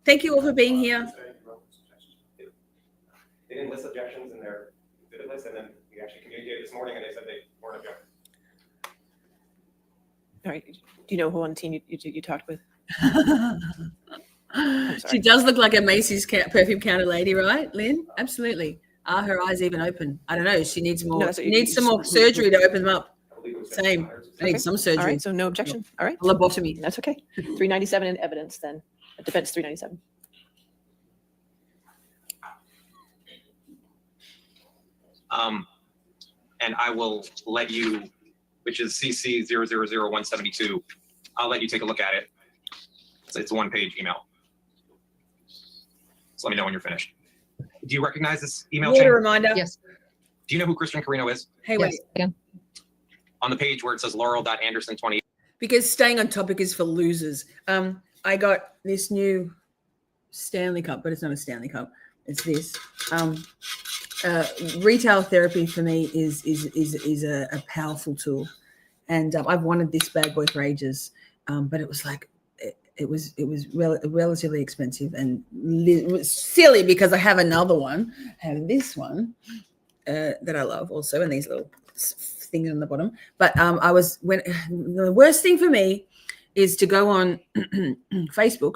Thank you all for being here. They didn't list objections in their exhibit list, and then we actually communicated this morning, and they said they weren't objecting. All right. Do you know who on the team you talked with? She does look like a Macy's perfume counter lady, right, Lynn? Absolutely. Are her eyes even open? I don't know. She needs more. No, so needs some more surgery to open them up. I believe it was Same. I need Okay. some All surgery. right. So no objection. All right. Lobotomy. That's okay. 397 in evidence then. Defense 397. And I will let you, which is CC 000172. I'll let you take a look at it. It's a 1-page email. So let me know when you're finished. Do you recognize this email What a chain? reminder. Yes. Do you know who Christian Carino is? Hey, Yes. wait. Again. On the page where it says Laurel.Anderson20. Because staying on topic is for losers. I got this new Stanley Cup, but it's not a Stanley Cup. It's this. Retail therapy for me is a powerful tool, and I've wanted this bad boy for ages. But it was like it was relatively expensive and it was silly because I have another one. I have this one that I love also, and these little things on the bottom. But the worst thing for me is to go on Facebook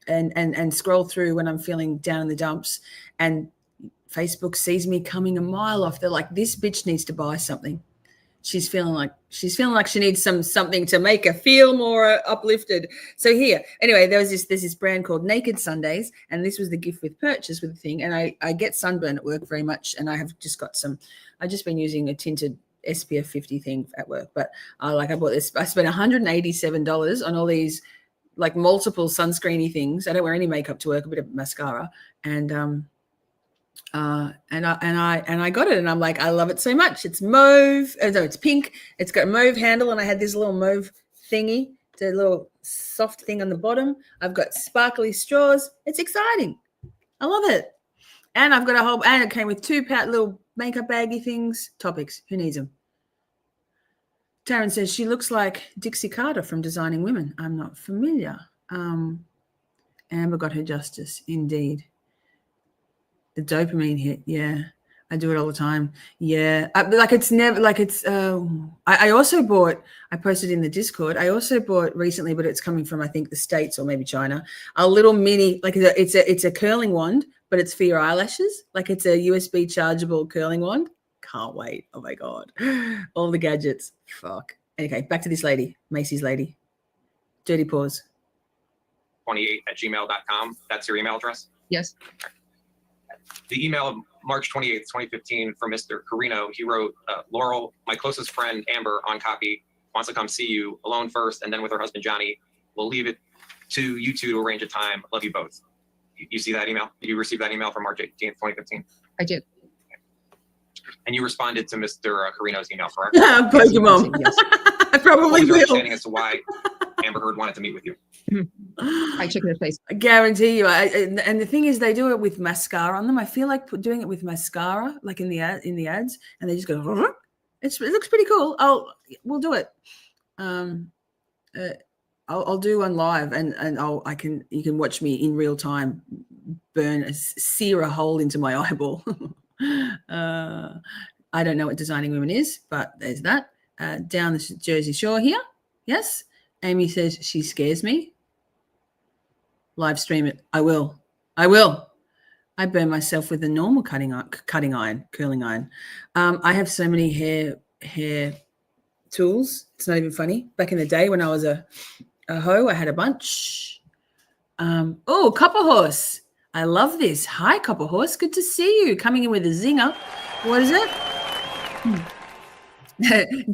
and scroll through when I'm feeling down in the dumps, and Facebook sees me coming a mile off. They're like, this bitch needs to buy something. She's feeling like she needs something to make her feel more uplifted. So anyway, there's this brand called Naked Sundays, and this was the gift with purchase with the thing. And I get sunburn at work very much, and I have just got I've just been using a tinted SPF 50 thing at work, but I bought this. I spent $187 on all these like multiple sunscreeny things. I don't wear any makeup to work, a bit of mascara, and I got it, and I'm like, I love it so much. It's mauve. No, it's pink. It's got a mauve handle, and I had this little mauve thingy, the little soft thing on the bottom. I've got sparkly straws. It's exciting. I love it. And I've got and it came with 2 little makeup baggy things. Topics. Who needs them? Taryn says she looks like Dixie Carter from Designing Women. I'm not familiar. Amber got her justice, indeed. The dopamine hit, yeah. I do it all the time. Yeah. I also bought, I posted in the Discord, I also bought recently, but it's coming from, I think, the States or maybe China, a little mini, it's a curling wand, but it's for your eyelashes. Like it's a USB chargeable curling wand. Can't wait. Oh my God. All the gadgets. Fuck. Okay, back to this lady, Macy's lady. Dirty paws. 28@gmail.com. That's your email address? Yes. The email of March 28th, 2015 from Mr. Carino, he wrote, Laurel, my closest friend, Amber, on copy, wants to come see you alone first, and then with her husband, Johnny. We'll leave it to you two to arrange a time. Love you both. You see that email? Did you receive that email from March 18th, 2015? I did. And you responded to Mr. Carino's email, correct? Pokemon. Yes. I probably What was your will. understanding as to why Amber Heard wanted to meet with you? I took their face. I guarantee you. And the thing is, they do it with mascara on them. I feel like doing it with mascara, like in the ads, and they just go. It looks pretty cool. We'll do it. I'll do one live, and you can watch me in real time sear a hole into my eyeball. I don't know what Designing Women is, but there's that. Down the Jersey Shore here. Yes. Amy says she scares me. Live stream it. I will. I burn myself with a normal curling iron. I have so many hair tools. It's not even funny. Back in the day when I was a hoe, I had a bunch. Copper Horse. I love this. Hi, Copper Horse. Good to see you. Coming in with a zinger. What is it?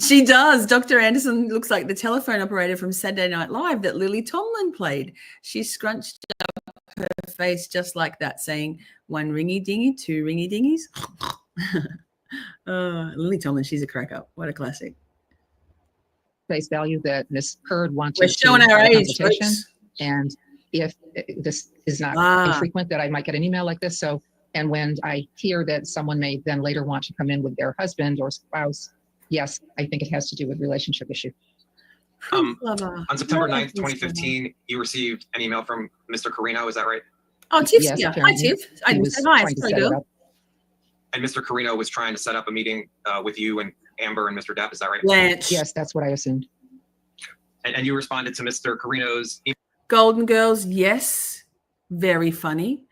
She does. Dr. Anderson looks like the telephone operator from Saturday Night Live that Lily Tomlin played. She scrunched up her face just like that, saying, 1 ringy dingy, 2 ringy dingies. Lily Tomlin, she's a crack up. What a classic. Face value that Ms. Heard wanted We're showing our have a age, consultation. folks. And if this is not infrequent that I might get an email like this. So, and when I hear that someone may then later want to come in with their husband or spouse, yes, I think it has to do with relationship issue. On September 9th, 2015, you received an email from Mr. Carino. Is that right? Oh, Tiff's Yes, here. Hi, apparently. Tiff. I He didn't was say hi. trying to Sorry, set it girl. up. And Mr. Carino was trying to set up a meeting with you and Amber and Mr. Depp. Is that right? Blanche. Yes, that's what I assumed. And you responded to Mr. Carino's email. Golden Girls, yes. Very funny.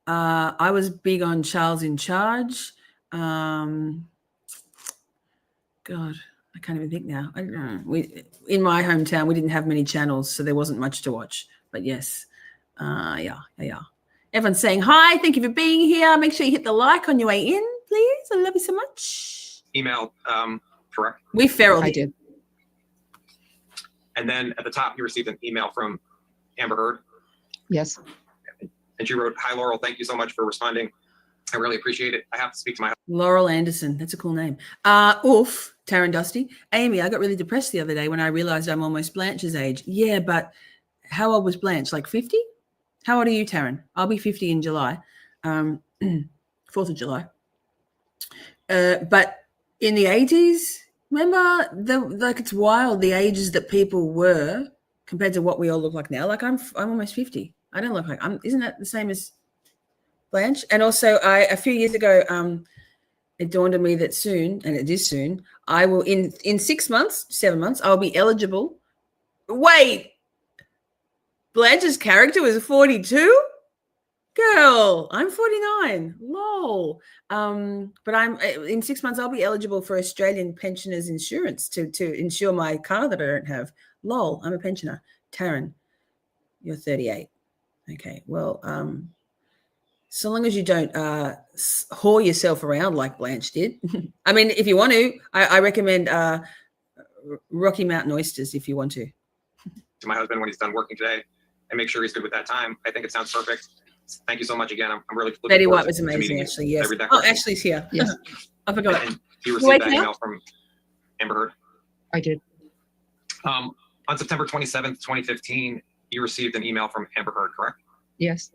I was big on Charles in Charge. God, I can't even think now. I don't know. In my hometown, we didn't have many channels, so there wasn't much to watch. But yes, yeah. Everyone's saying hi. Thank you for being here. Make sure you hit the like on your way in, please. I love you so much. Email, correct? We feral. I did. And then at the top, you received an email from Amber Heard. Yes. And she wrote, "Hi, Laurel. Thank you so much for responding. I really appreciate it. I have to speak to my..." Laurel Anderson. That's a cool name. Oof, Taryn Dusty. Amy, I got really depressed the other day when I realized I'm almost Blanche's age. Yeah, but how old was Blanche? Like 50? How old are you, Taryn? I'll be 50 in July. 4th of July. But in the 80s, remember, it's wild the ages that people were compared to what we all look like now. Like I'm almost 50. I don't look like isn't that the same as Blanche? And also a few years ago, it dawned on me that soon, and it is soon, I will in 7 months, I'll be eligible. Wait, Blanche's character was 42? Girl, I'm 49. Lol. But I'm in 6 months, I'll be eligible for Australian pensioners insurance to insure my car that I don't have. Lol, I'm a pensioner. Taryn, you're 38. Okay, well, so long as you don't whore yourself around like Blanche did. I mean, if you want to, I recommend Rocky Mountain oysters if you want to. To my husband when he's done working today and make sure he's good with that time. I think it sounds perfect. Thank you so much again. I'm really looking Betty forward White was to amazing, meeting you. actually. Yes. I read that Oh, correctly. Ashley's here. Yes. I forgot. And you You received that waking up? email from Amber Heard. I did. On September 27th, 2015, you received an email from Amber Heard, correct? Yes.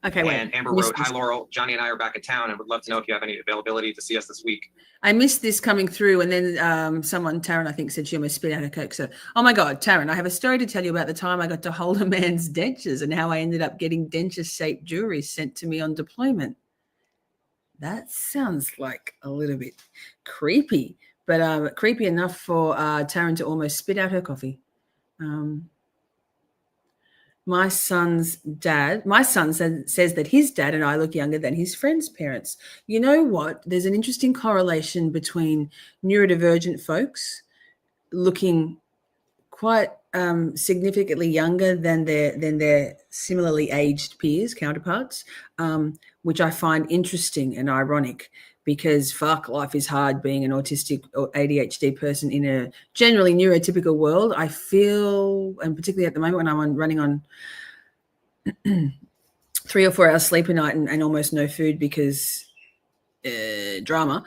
Okay, wait. And Amber Missed wrote, "Hi, this. Laurel. Johnny and I are back in town and would love to know if you have any availability to see us this week." I missed this coming through, and then someone, Taryn, I think, said she almost spit out her Coke. So, oh my God, Taryn, I have a story to tell you about the time I got to hold a man's dentures and how I ended up getting denture-shaped jewelry sent to me on deployment. That sounds like a little bit creepy, but creepy enough for Taryn to almost spit out her coffee. My son says that his dad and I look younger than his friends' parents. You know what? There's an interesting correlation between neurodivergent folks looking quite significantly younger than their similarly aged peers, counterparts, which I find interesting and ironic because fuck, life is hard being an autistic or ADHD person in a generally neurotypical world. I feel, and particularly at the moment when I'm running on 3 or 4 hours sleep a night and almost no food because drama.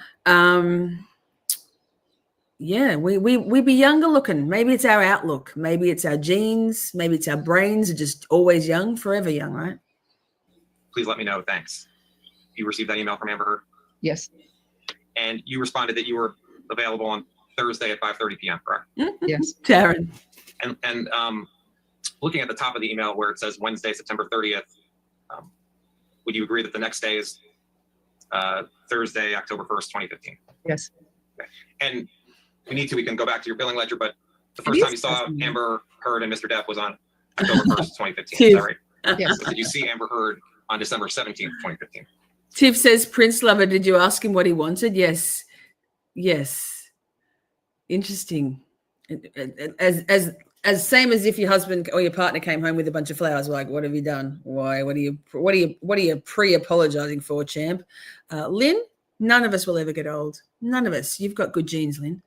Yeah, we be younger looking. Maybe it's our outlook. Maybe it's our genes. Maybe it's our brains are just always young, forever young, right? Please let me know. Thanks. You received that email from Amber Heard? Yes. And you responded that you were available on Thursday at 5:30 p.m., correct? Yes. Taryn. And looking at the top of the email where it says Wednesday, September 30th, would you agree that the next day is Thursday, October 1st, 2015? Yes. Okay. And we can go back to your billing ledger, but the first time you saw Amber Heard and Mr. Depp was on October 1st, 2015. Is that right? Yes. So did you see Amber Heard on December 17th, 2015? Tiff says, Prince Lover, did you ask him what he wanted? Yes. Yes. Interesting. As same as if your husband or your partner came home with a bunch of flowers, like, what have you done? Why? What are you pre-apologizing for, champ? Lynn, none of us will ever get old. None of us. You've got good genes, Lynn.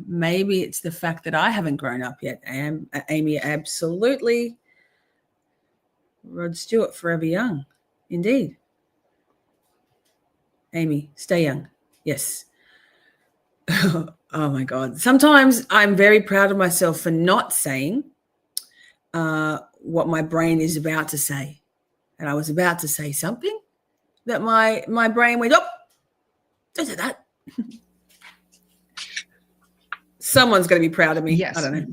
Maybe it's the fact that I haven't grown up yet. Amy, absolutely. Rod Stewart, forever young. Indeed. Amy, stay young. Yes. Oh my God. Sometimes I'm very proud of myself for not saying what my brain is about to say. And I was about to say something that my brain went, oh, don't say that. Someone's going to be proud of me. Yes. I don't know.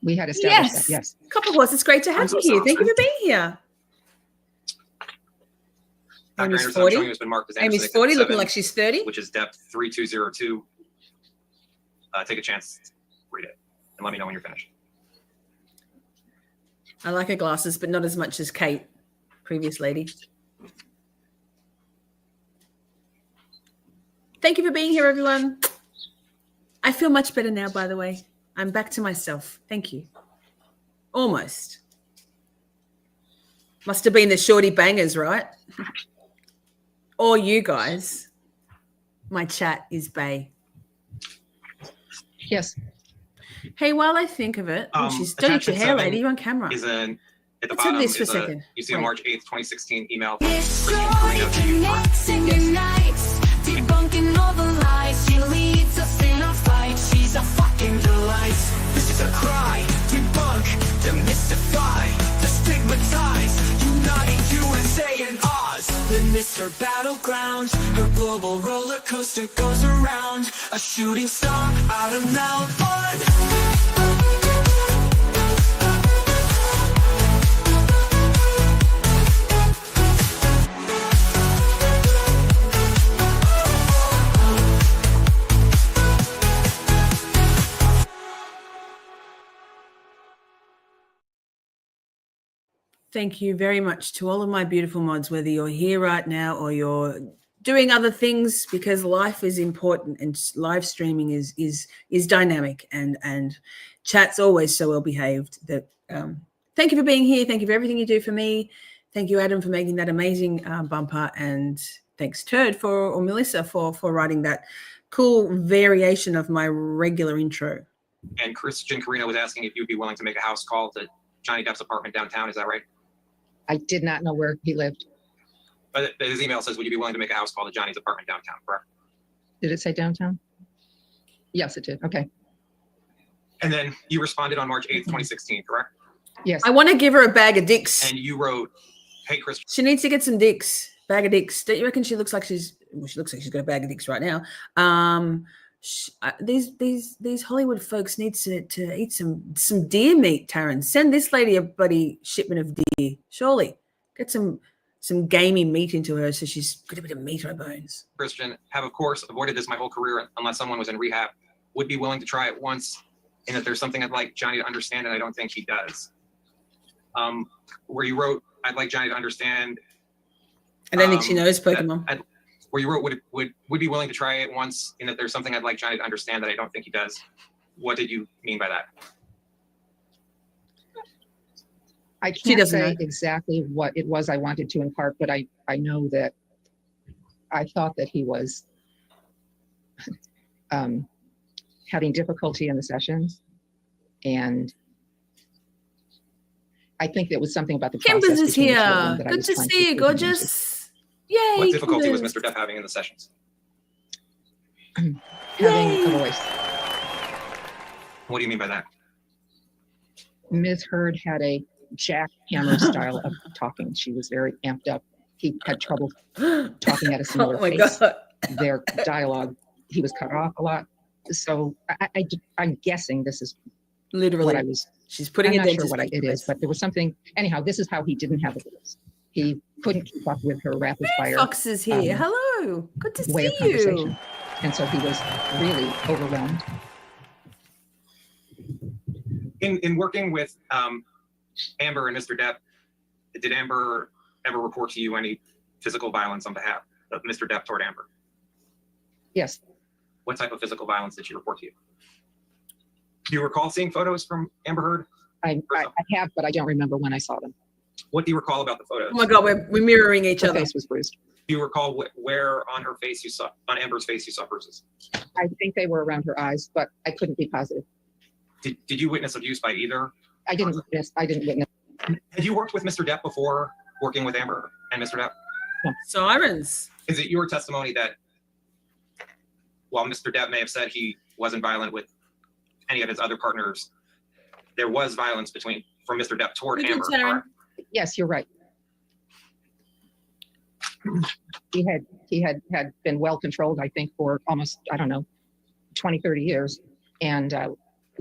We had established Yes. that. Yes. Couple horse, it's great to have you here. Thank you for being here. Dr. Amy's Anderson, 40. I'm showing you has been marked as Amy's Anderson 40, looking 7, like she's 30. which is depth 3202. Take a chance, read it, and let me know when you're finished. I like her glasses, but not as much as Kate, previous lady. Thank you for being here, everyone. I feel much better now, by the way. I'm back to myself. Thank you. Almost. Must have been the Shorty bangers, right? Or you guys. My chat is bae. Yes. Hey, while I think of it, she's don't eat your attachment hair, 7 lady. You're on camera. Is at the Let's have bottom this for a is second. you see a Wait. March 8th, 2016 email. It's Shorty connects and unites, debunking all the lies. She leads us in a fight. She's a fucking delight. This is a cry, debunk, demystify, destigmatize, unite USA and Oz. Then miss her battleground. Her global roller coaster goes around. A shooting star out of Mount One. Thank you very much to all of my beautiful mods, whether you're here right now or you're doing other things, because life is important and live streaming is dynamic and chat's always so well behaved. That thank you for being here. Thank you for everything you do for me. Thank you, Adam, for making that amazing bumper, and thanks, Turd, or Melissa for writing that cool variation of my regular intro. And Christian Carino was asking if you'd be willing to make a house call to Johnny Depp's apartment downtown. Is that right? I did not know where he lived. But his email says, would you be willing to make a house call to Johnny's apartment downtown, correct? Did it say downtown? Yes, it did. Okay. And then you responded on March 8th, 2016, correct? Yes. I want to give her a bag of dicks. And you wrote, hey, Chris. She needs to get some dicks. Bag of dicks. Don't you reckon she looks like she's got a bag of dicks right now? These Hollywood folks need to eat some deer meat, Taryn. Send this lady a bloody shipment of deer. Surely. Get some gamey meat into her so she's got a bit of meat on her bones. Christian, have of course avoided this my whole career unless someone was in rehab. Would be willing to try it once, and if there's something I'd like Johnny to understand, and I don't think he does. Where you wrote, I'd like Johnny to understand. I don't think she knows Pokemon. Where you wrote, would be willing to try it once, and if there's something I'd like Johnny to understand that I don't think he does. What did you mean by that? I can't say exactly what it was I wanted to impart, but I know that I thought that he was having difficulty in the sessions, and I think it was something about the process. Kimbers is between the two of them here. that I Good was to trying see you, improve and gorgeous. Yay. What difficulty was Kimbers. Mr. Depp having in the sessions? having a voice. What do you mean by that? Ms. Heard had a jackhammer style of talking. She was very amped up. He had trouble talking at a similar pace. God. Their dialogue, he was cut off a lot. So I'm guessing this is Literally. what I was. She's putting I'm a not sure dentist what face it to is, face. but there was something. Anyhow, this is how he didn't have the voice. He couldn't keep up with her rapid fire Fox is here. um, Hello. Good to way see of conversation, you. and so he was really overwhelmed. In working with Amber and Mr. Depp, did Amber ever report to you any physical violence on behalf of Mr. Depp toward Amber? Yes, What type of physical violence did she report to you? Do you recall seeing photos from Amber Heard? I have, but I don't remember when I saw them. What do you recall about the photos? Oh my God, we're mirroring each Her other. face was bruised. Do you recall where on her face you saw, on Amber's face you saw bruises? I think they were around her eyes, but I couldn't be positive. Did you witness abuse by either? I didn't witness. Had you worked with Mr. Depp before working with Amber and Mr. Depp? Sirens. Is it your testimony that while Mr. Depp may have said he wasn't violent with any of his other partners, there was violence from Mr. Depp toward Good Amber? turn. correct? Yes, you're right. He had been well controlled, I think, for almost, I don't know, 20, 30 years. And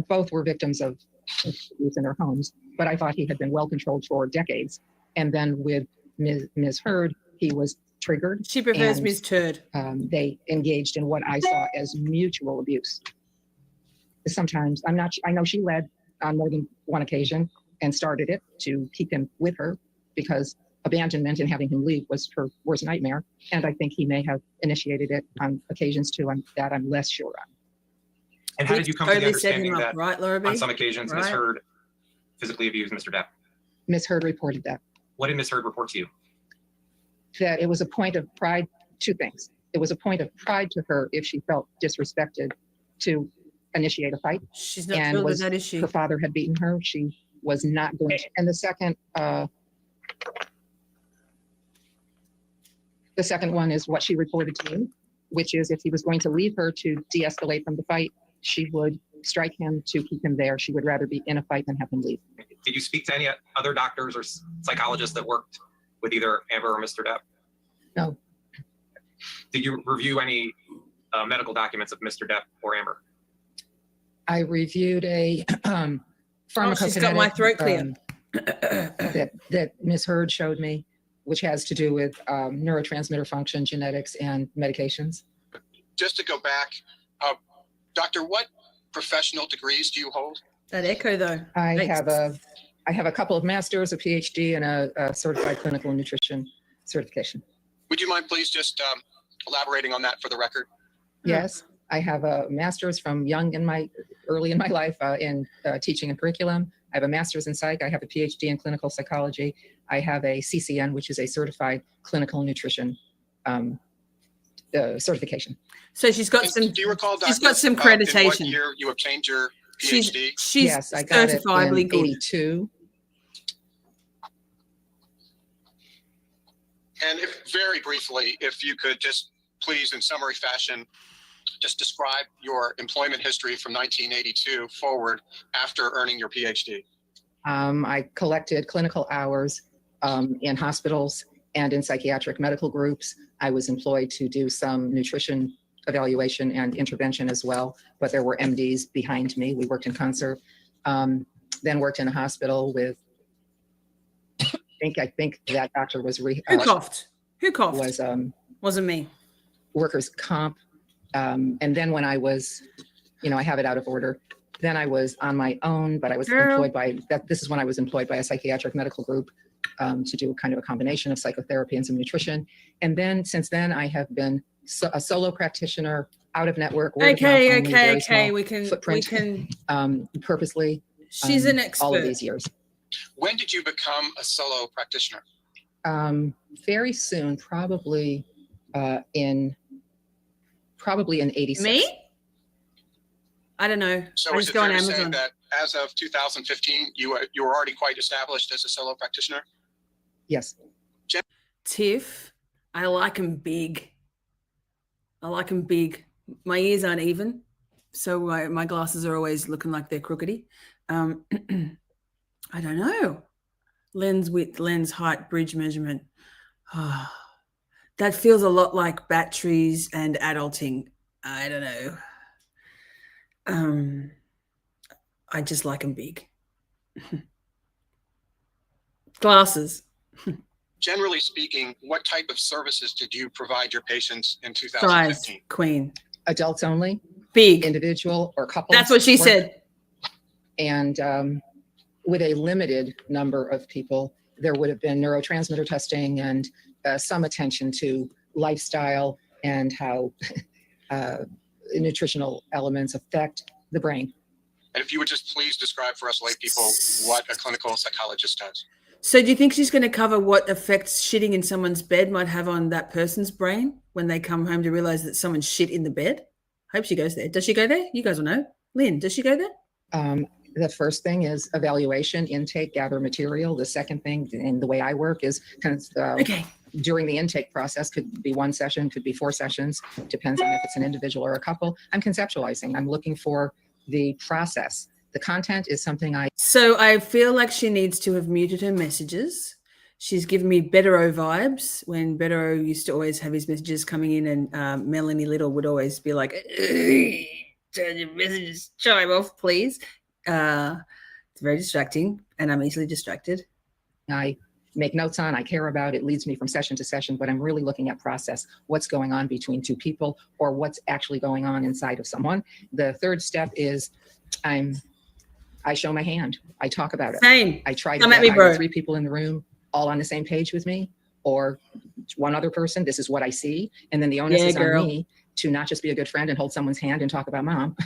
both were victims of abuse in their homes. But I thought he had been well controlled for decades. And then with Ms. Heard, he was triggered. She prefers and, Ms. Turd. They engaged in what I saw as mutual abuse. Sometimes I know she led on more than one occasion and started it to keep him with her because abandonment and having him leave was her worst nightmare. And I think he may have initiated it on occasions too, that I'm less sure on. And how did you come to the Totally set him understanding up, that right, Laura B? on some occasions Ms. Right. Heard physically abused Mr. Depp? Ms. Heard reported that What did Ms. Heard report to you? it was a point of pride, two things. It was a point of pride to her if she felt disrespected to initiate a fight. She's not and thrilled with was that, is she? her father had beaten her. She was not going to. And the second one is what she reported to me, which is if he was going to leave her to de-escalate from the fight, she would strike him to keep him there. She would rather be in a fight than have him leave. Did you speak to any other doctors or psychologists that worked with either Amber or Mr. Depp? No. Did you review any medical documents of Mr. Depp or Amber? I reviewed a pharmacokinetic she's got my throat clear. that Ms. Heard showed me, which has to do with neurotransmitter function, genetics, and medications. Just to go back, Doctor, what professional degrees do you hold? That echo, though. I Thanks. have a couple of masters, a PhD, and a certified clinical nutrition certification. Would you mind please just elaborating on that for the record? Yes, I have a master's from early in my life in teaching and curriculum. I have a master's in psych. I have a PhD in clinical psychology. I have a CCN, which is a certified clinical nutrition certification. So she's got some. Do you recall, Doctor, She's got some in what accreditation. year you obtained your PhD? She's Yes, I got it certifiably in good. 82. And if very briefly, if you could just please, in summary fashion, just describe your employment history from 1982 forward after earning your PhD. I collected clinical hours in hospitals and in psychiatric medical groups. I was employed to do some nutrition evaluation and intervention as well, but there were MDs behind me. We worked in concert. Then worked in a hospital with, I think that doctor was Who coughed? Who coughed? was Wasn't me. workers' comp. And then when I was, I have it out of order. Then I was on my own, but I was employed by this is when I was employed by a psychiatric medical group to do kind of a combination of psychotherapy and some nutrition. And then since then I have been a solo practitioner, out of network. Okay. We can. Purposely. She's an expert. All of these years. When did you become a solo practitioner? Very soon, probably in 86. Me? I don't know. So I is just it go on fair to say Amazon. that as of 2015, you were already quite established as a solo practitioner? Yes. Tiff, I like them big. My ears aren't even, so my glasses are always looking like they're crookedy. I don't know. Lens width, lens height, bridge measurement. That feels a lot like batteries and adulting. I don't know. I just like them big. Glasses. Generally speaking, what type of services did you provide your patients in Size 2015? queen. Adults only, Big. individual or couple. That's what she said. And with a limited number of people, there would have been neurotransmitter testing and some attention to lifestyle and how nutritional elements affect the brain. And if you would just please describe for us lay people what a clinical psychologist does. So do you think she's going to cover what effects shitting in someone's bed might have on that person's brain when they come home to realize that someone shit in the bed? I hope she goes there. Does she go there? You guys will know. Lynn, does she go there? The first thing is evaluation, intake, gather material. The second thing, and the way I work, is kind of Okay. during the intake process, could be 1 session, could be 4 sessions, depends on if it's an individual or a couple. I'm conceptualizing. I'm looking for the process. The content is something So I feel like she needs to have muted her messages. She's given me Bettero vibes when Bettero used to always have his messages coming in, and Melanie Little would always be like, turn your messages chime off, please. It's very distracting, and I'm easily distracted. I make notes on, I care about. It leads me from session to session, but I'm really looking at process, what's going on between 2 people or what's actually going on inside of someone. The third step is I show my hand. I talk about it. Same. I try to Come at get me, either bro. 3 people in the room all on the same page with me, or 1 other person. This is what I see. And then the onus is girl. on me to not just be a good friend and hold someone's hand and talk about mom,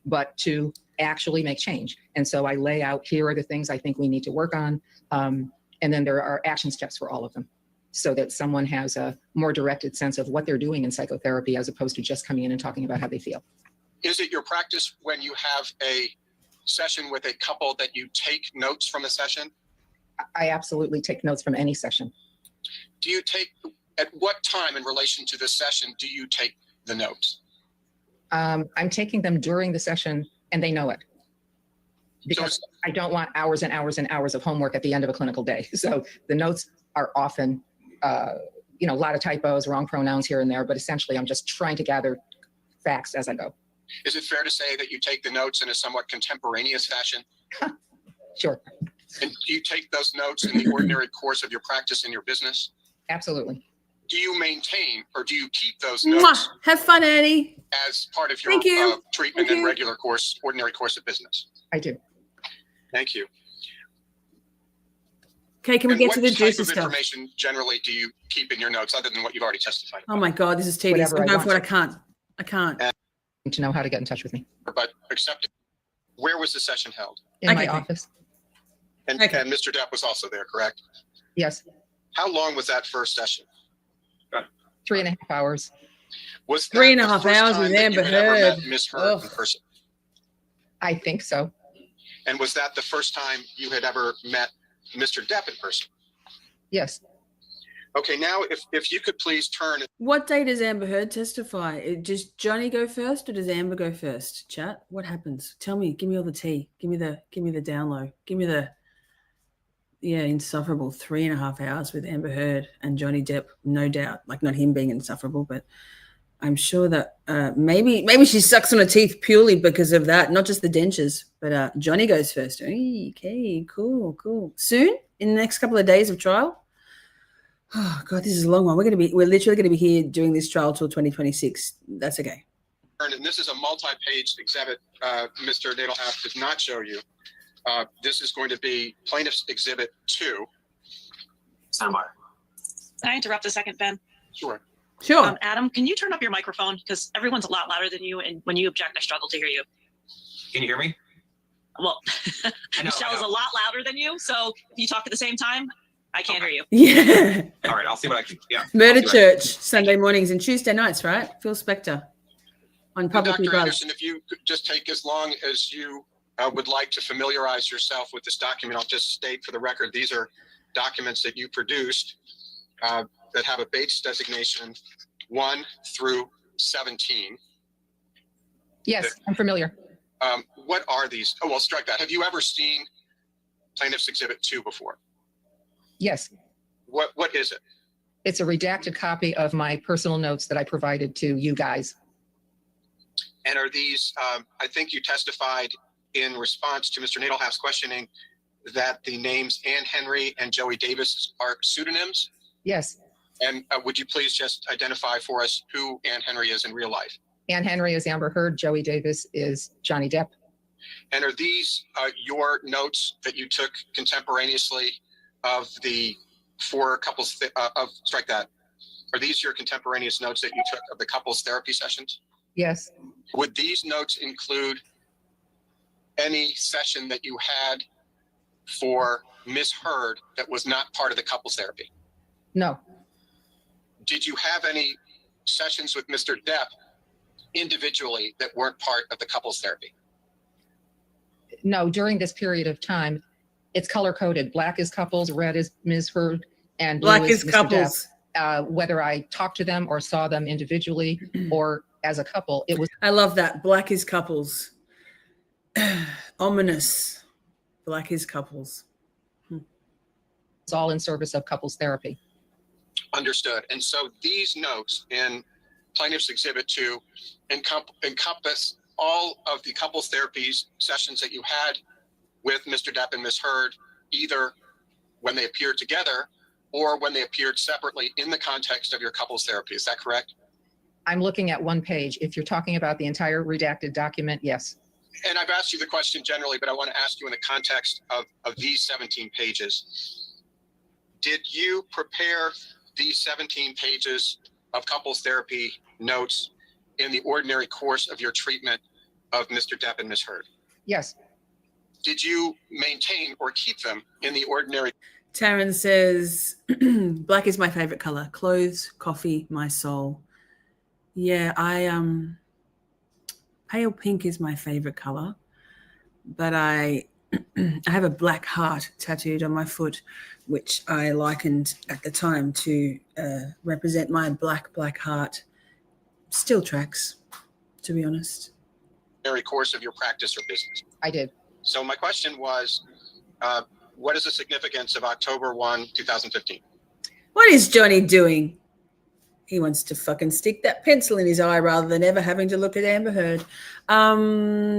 but to actually make change. And so I lay out, here are the things I think we need to work on. And then there are action steps for all of them, so that someone has a more directed sense of what they're doing in psychotherapy, as opposed to just coming in and talking about how they feel. Is it your practice when you have a session with a couple that you take notes from a session? I absolutely take notes from any session. Do you take, at what time in relation to the session do you take the notes? I'm taking them during the session, and they know it. Because I don't want hours and hours and hours of homework at the end of a clinical day. So the notes are often, a lot of typos, wrong pronouns here and there, but essentially I'm just trying to gather facts as I go. Is it fair to say that you take the notes in a somewhat contemporaneous fashion? Sure. And do you take those notes in the ordinary course of your practice in your business? Absolutely. Do you maintain or do you keep those Mwah. notes Have fun, Annie. as part of your Thank you. treatment Thank and you. regular course, ordinary course of business? I do. Thank you. Okay, can we And get to the what type juicy of stuff? information generally do you keep in your notes other than what you've already testified Oh my God, this is tedious. Whatever I'm I going for want. what I can't. I can't. To know how to get in touch with me. But accept it. Where was the session held? In Okay. my office. And, Okay. and Mr. Depp was also there, correct? Yes. How long was that first session? 3.5 hours. Was that 3.5 the first hours time with that Amber you had ever met Heard. Miss Heard in Ugh. person? I think so. And was that the first time you had ever met Mr. Depp in person? Yes. Okay, now if you could please turn. What day does Amber Heard testify? Does Johnny go first or does Amber go first? Chat. What happens? Tell me. Give me all the tea. Give me the down low. Give me the insufferable 3.5 hours with Amber Heard and Johnny Depp. No doubt. Like, not him being insufferable, but I'm sure that maybe she sucks on her teeth purely because of that, not just the dentures. But Johnny goes first. Okay, cool. Soon, in the next couple of days of trial. Oh God, this is a long one. We're literally going to be here doing this trial till 2026. That's okay. And this is a multi-page exhibit. Mr. Nadelhoff did not show you. This is going to be Plaintiff's Exhibit 2. Can I interrupt a second, Ben? Sure. Sure. Adam, can you turn up your microphone? Because everyone's a lot louder than you, and when you object, I struggle to hear you. Can you hear me? Well, I know, Michelle's a lot louder than you, so if you talk at the same time, I can't hear you. Yeah. All right, I'll see what I can. Yeah. Murder I'll see what I Church, Sunday mornings and Tuesday nights, right? Phil Spector on And Publicly Dr. Buzzed. Anderson, if you could just take as long as you would like to familiarize yourself with this document, I'll just state for the record, these are documents that you produced that have a Bates designation 1 through 17. Yes, I'm familiar. What are these? Oh, well, strike that. Have you ever seen Plaintiff's Exhibit 2 before? Yes. What is it? It's a redacted copy of my personal notes that I provided to you guys. And are these, I think you testified in response to Mr. Nadelhoff's questioning that the names Ann Henry and Joey Davis are pseudonyms? Yes. And would you please just identify for us who Ann Henry is in real life? Ann Henry is Amber Heard. Joey Davis is Johnny Depp. And are these your notes that you took contemporaneously of the four couples strike that? Are these your contemporaneous notes that you took of the couples therapy sessions? Yes. Would these notes include any session that you had for Ms. Heard that was not part of the couples therapy? No. Did you have any sessions with Mr. Depp individually that weren't part of the couples therapy? No, during this period of time, it's color coded. Black is couples, red is Ms. Heard, and blue Black is Mr. couples. Depp. Whether I talked to them or saw them individually or as a couple, it was. I love that. Black is couples. Ominous. Black is couples. It's all in service of couples therapy. Understood. And so these notes in Plaintiff's Exhibit 2 encompass all of the couples therapies sessions that you had with Mr. Depp and Ms. Heard, either when they appeared together or when they appeared separately in the context of your couples therapy. Is that correct? I'm looking at one page. If you're talking about the entire redacted document, yes. And I've asked you the question generally, but I want to ask you in the context of these 17 pages. Did you prepare these 17 pages of couples therapy notes in the ordinary course of your treatment of Mr. Depp and Ms. Heard? Yes. Did you maintain or keep them in the ordinary? Taryn says, black is my favorite color. Clothes, coffee, my soul. Yeah, pale pink is my favorite color, but I have a black heart tattooed on my foot, which I likened at the time to represent my black heart. Still tracks, to be honest. Ordinary course of your practice or business? I did. So my question was, what is the significance of October 1, 2015? What is Johnny doing? He wants to fucking stick that pencil in his eye rather than ever having to look at Amber Heard.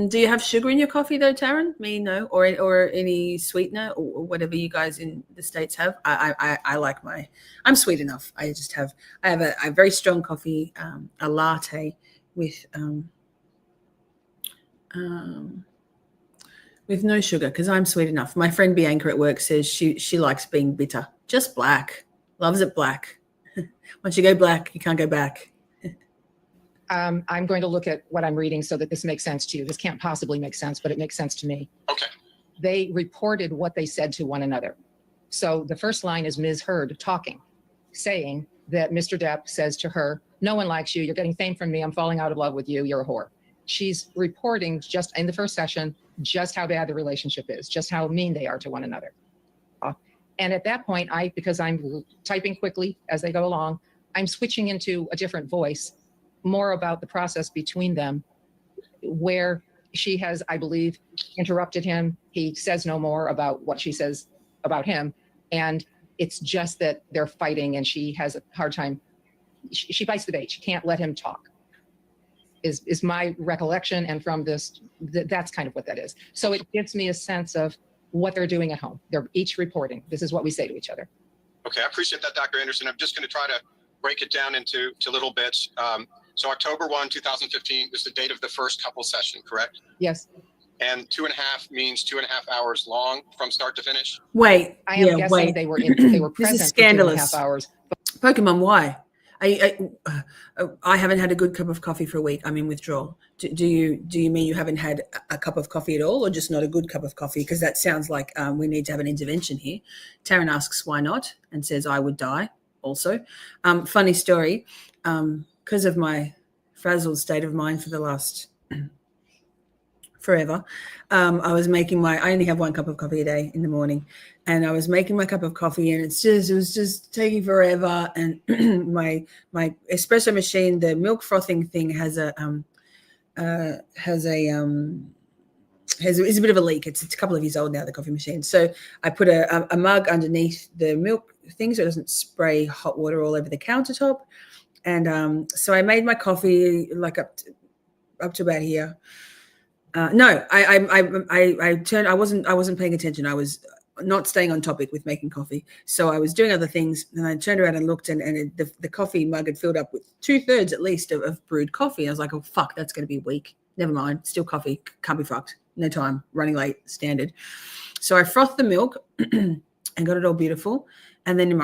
Do you have sugar in your coffee though, Taryn? Me, no. Or any sweetener or whatever you guys in the States have. I like I'm sweet enough. I have a very strong coffee, a latte with no sugar because I'm sweet enough. My friend Bianca at work says she likes being bitter. Just black. Loves it black. Once you go black, you can't go back. I'm going to look at what I'm reading so that this makes sense to you. This can't possibly make sense, but it makes sense to me. Okay. They reported what they said to one another. So the first line is Ms. Heard talking, saying that Mr. Depp says to her, no one likes you. You're getting fame from me. I'm falling out of love with you. You're a whore. She's reporting just in the first session, just how bad the relationship is, just how mean they are to one another. And at that point, because I'm typing quickly as they go along, I'm switching into a different voice, more about the process between them, where she has, I believe, interrupted him. He says no more about what she says about him. And it's just that they're fighting and she has a hard time. She bites the bait. She can't let him talk, is my recollection. And from this, that's kind of what that is. So it gives me a sense of what they're doing at home. They're each reporting. This is what we say to each other. Okay, I appreciate that, Dr. Anderson. I'm just going to try to break it down into little bits. So October 1, 2015 is the date of the first couple session, correct? Yes. And 2.5 means 2.5 hours long from start to finish? Wait. I am guessing they were present This is for scandalous. 2.5 hours. Pokemon, why? I haven't had a good cup of coffee for a week. I'm in withdrawal. Do you mean you haven't had a cup of coffee at all, or just not a good cup of coffee? Because that sounds like we need to have an intervention here. Taryn asks why not, and says I would die. Also, funny story. Because of my frazzled state of mind for the last forever, I was making I only have one cup of coffee a day in the morning, and I was making my cup of coffee, and it was just taking forever. And my espresso machine, the milk frothing thing, is a bit of a leak. It's a couple of years old now, the coffee machine. So I put a mug underneath the milk thing so it doesn't spray hot water all over the countertop. And so I made my coffee like up to about here. No, I turned. I wasn't paying attention. I was not staying on topic with making coffee. So I was doing other things, and I turned around and looked, and the coffee mug had filled up with 2/3 at least of brewed coffee. I was like, oh fuck, that's going to be weak. Never mind, still coffee, can't be fucked. No time, running late, standard. So I frothed the milk and got it all beautiful, and then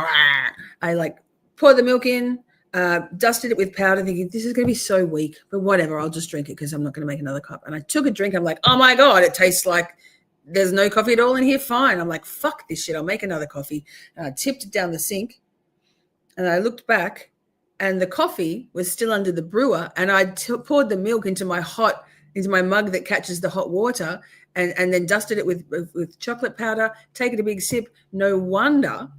I like poured the milk in. Dusted it with powder, thinking this is going to be so weak, but whatever, I'll just drink it because I'm not going to make another cup. And I took a drink. I'm like, oh my God, it tastes like there's no coffee at all in here. Fine. I'm like, fuck this shit. I'll make another coffee. And I tipped it down the sink, and I looked back, and the coffee was still under the brewer. And I poured the milk into my mug that catches the hot water, and then dusted it with chocolate powder. Taken a big sip. No wonder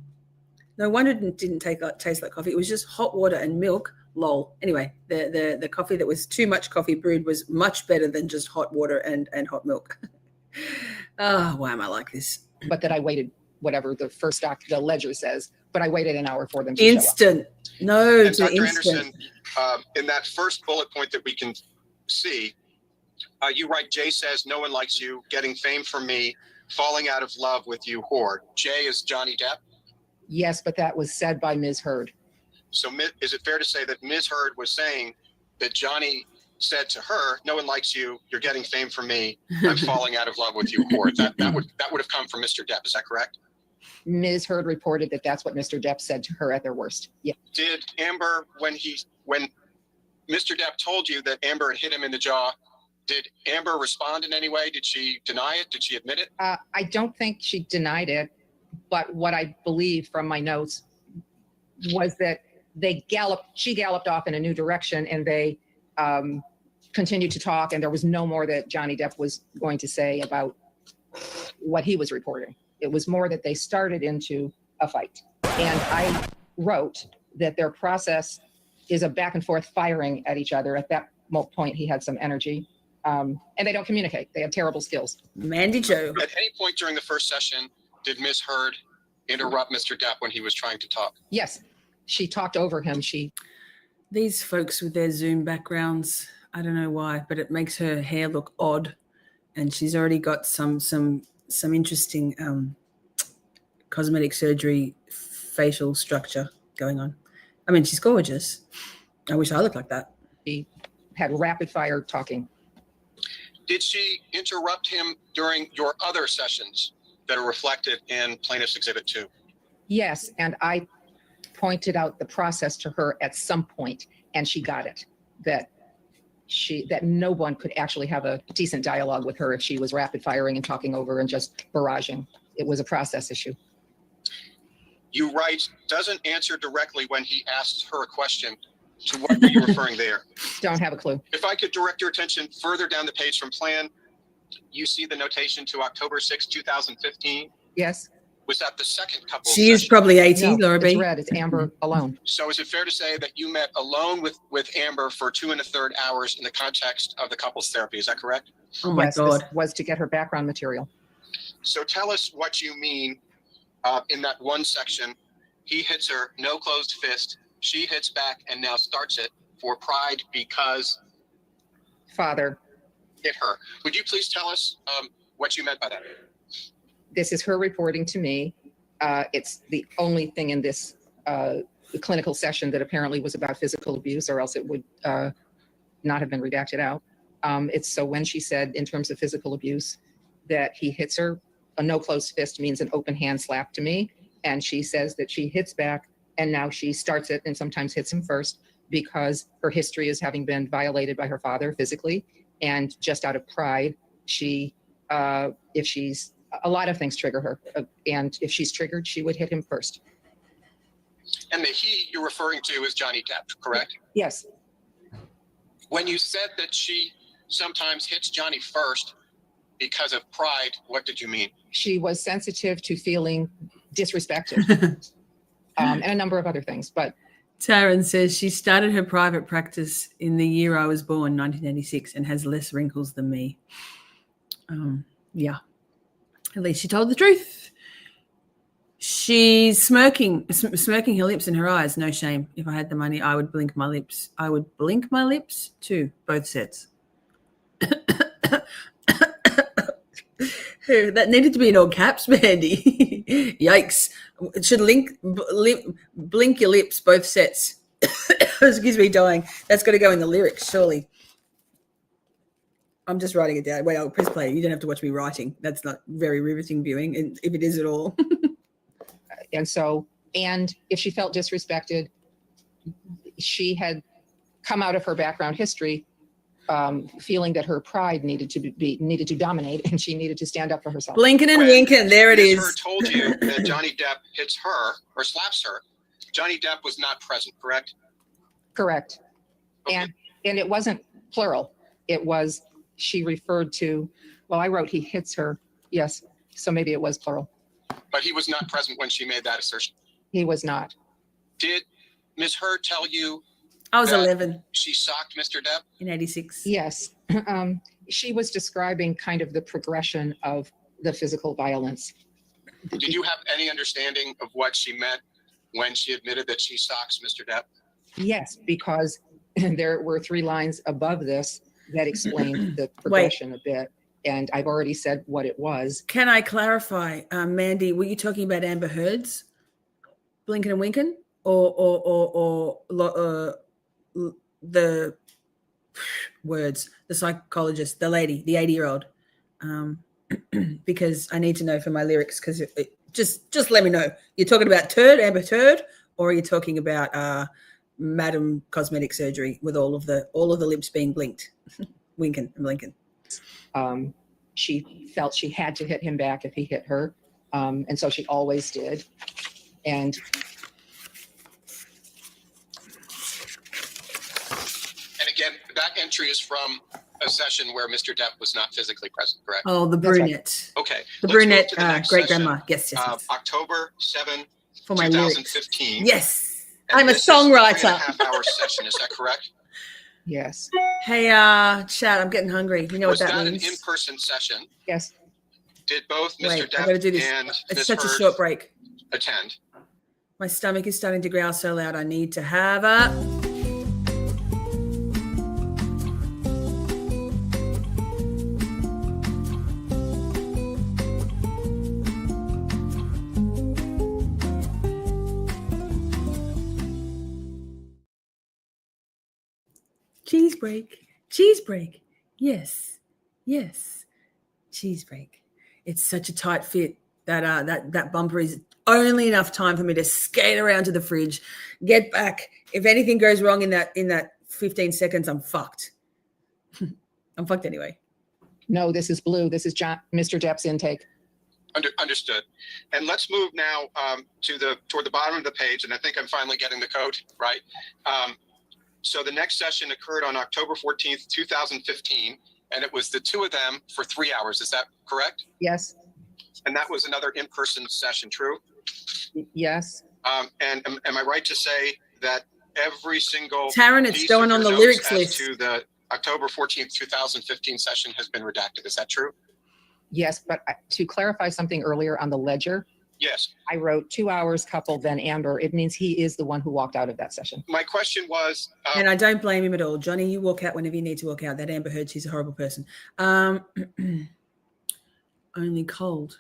it didn't taste like coffee. It was just hot water and milk. Lol. Anyway, the coffee that was too much coffee brewed was much better than just hot water and hot milk. Oh, why am I like this? But that I waited, whatever the the ledger says, but I waited an hour for them to instant. Show up. No, and Dr. instant. Anderson, in that first bullet point that we can see, you write, Jay says, no one likes you, getting fame from me, falling out of love with you, whore. Jay is Johnny Depp? Yes, but that was said by Ms. Heard. So is it fair to say that Ms. Heard was saying that Johnny said to her, no one likes you, you're getting fame from me, I'm falling out of love with you, whore? That would have come from Mr. Depp, is that correct? Ms. Heard reported that that's what Mr. Depp said to her at their worst. Yeah. Did Amber, when Mr. Depp told you that Amber had hit him in the jaw, did Amber respond in any way? Did she deny it? Did she admit it? I don't think she denied it, but what I believe from my notes was that she galloped off in a new direction, and they continued to talk, and there was no more that Johnny Depp was going to say about what he was reporting. It was more that they started into a fight. And I wrote that their process is a back and forth firing at each other. At that point, he had some energy. And they don't communicate. They have terrible skills. Mandy Joe. At any point during the first session, did Ms. Heard interrupt Mr. Depp when he was trying to talk? Yes. She talked over him. These folks with their Zoom backgrounds, I don't know why, but it makes her hair look odd. And she's already got some interesting cosmetic surgery facial structure going on. I mean, she's gorgeous. I wish I looked like that. She had rapid fire talking. Did she interrupt him during your other sessions that are reflected in Plaintiff's Exhibit 2? Yes, and I pointed out the process to her at some point, and she got it, that no one could actually have a decent dialogue with her if she was rapid firing and talking over and just barraging. It was a process issue. You write, doesn't answer directly when he asks her a question. To what are you referring there? Don't have a clue. If I could direct your attention further down the page from plan, you see the notation to October 6, 2015. Yes. Was that the second couple? She is probably 80, No, Laura B. it's red. It's Amber alone. So is it fair to say that you met alone with Amber for 2.25 hours in the context of the couples therapy? Is that correct? Oh my Yes, God. this was to get her background material. So tell us what you mean in that one section. He hits her, no closed fist. She hits back and now starts it for pride because Father. Hit her. Would you please tell us what you meant by that? This is her reporting to me. It's the only thing in this clinical session that apparently was about physical abuse, or else it would not have been redacted out. It's so when she said in terms of physical abuse that he hits her, a no closed fist means an open hand slap to me. And she says that she hits back, and now she starts it and sometimes hits him first because her history is having been violated by her father physically. And just out of pride, she, if she's, a lot of things trigger her. And if she's triggered, she would hit him first. And the he you're referring to is Johnny Depp, correct? Yes. When you said that she sometimes hits Johnny first because of pride, what did you mean? She was sensitive to feeling disrespected and a number of other things. But Taryn says she started her private practice in the year I was born, 1986, and has less wrinkles than me. Yeah, at least she told the truth. She's smirking her lips and her eyes. No shame. If I had the money, I would blink my lips. I would blink my lips too, both sets. That needed to be in all caps, Mandy. Yikes. It should blink your lips, both sets. Excuse me, dying. That's got to go in the lyrics, surely. I'm just writing it down. Wait, I'll press play. You don't have to watch me writing. That's not very riveting viewing, and if it is at all. And if she felt disrespected, she had come out of her background history feeling that her pride needed to dominate, and she needed to stand up for herself. Blinking and winking. There it Ms. is. Heard told you that Johnny Depp hits her or slaps her. Johnny Depp was not present, correct? Correct. And it wasn't plural. It was, she referred to, well, I wrote he hits her. Yes. So maybe it was plural. But he was not present when she made that assertion. He was not. Did Ms. Heard tell you I was that 11 she socked Mr. Depp? in 86. Yes. She was describing kind of the progression of the physical violence. Did you have any understanding of what she meant when she admitted that she socks Mr. Depp? Yes, because there were 3 lines above this that explained the progression a bit. And I've already said what it was. Can I clarify, Mandy, were you talking about Amber Heard's blinking and winking or the words, the psychologist, the lady, the 80-year-old? Because I need to know for my lyrics, because just let me know. You're talking about Amber Turd, or are you talking about Madam Cosmetic Surgery with all of the lips being blinked, winking and blinking? She felt she had to hit him back if he hit her. And so she always did. And again, that entry is from a session where Mr. Depp was not physically present, correct? Oh, the brunette. Right. Okay. The Let's move brunette to the next great session. grandma. Yes. October 7, For my 2015. lyrics. Yes. And I'm a this is a songwriter. 3.5-hour session. Is that correct? yes. Hey, chat, I'm getting hungry. You know Was what that that means? an in-person session? Yes. Did both Mr. Wait, I gotta do Depp this. and It's Ms. such a Heard short break. attend? My stomach is starting to growl so loud. I need to have a. Cheese break. Cheese break. Yes. Cheese break. It's such a tight fit that bumper is only enough time for me to skate around to the fridge, get back. If anything goes wrong in that 15 seconds, I'm fucked. I'm fucked anyway. No, this is blue. This is Mr. Depp's intake. Understood. And let's move now toward the bottom of the page, and I think I'm finally getting the code right. So the next session occurred on October 14th, 2015, and it was the 2 of them for 3 hours. Is that correct? Yes. And that was another in-person session, true? Yes. And am I right to say that every single Taryn, it's piece going of on your the notes lyrics as list. to the October 14th, 2015 session has been redacted? Is that true? Yes, but to clarify something earlier on the ledger, Yes. I wrote 2 hours couple, then Amber. It means he is the one who walked out of that session. My question was, And I don't blame him at all. Johnny, you walk out whenever you need to walk out. That Amber Heard, she's a horrible person. Only cold.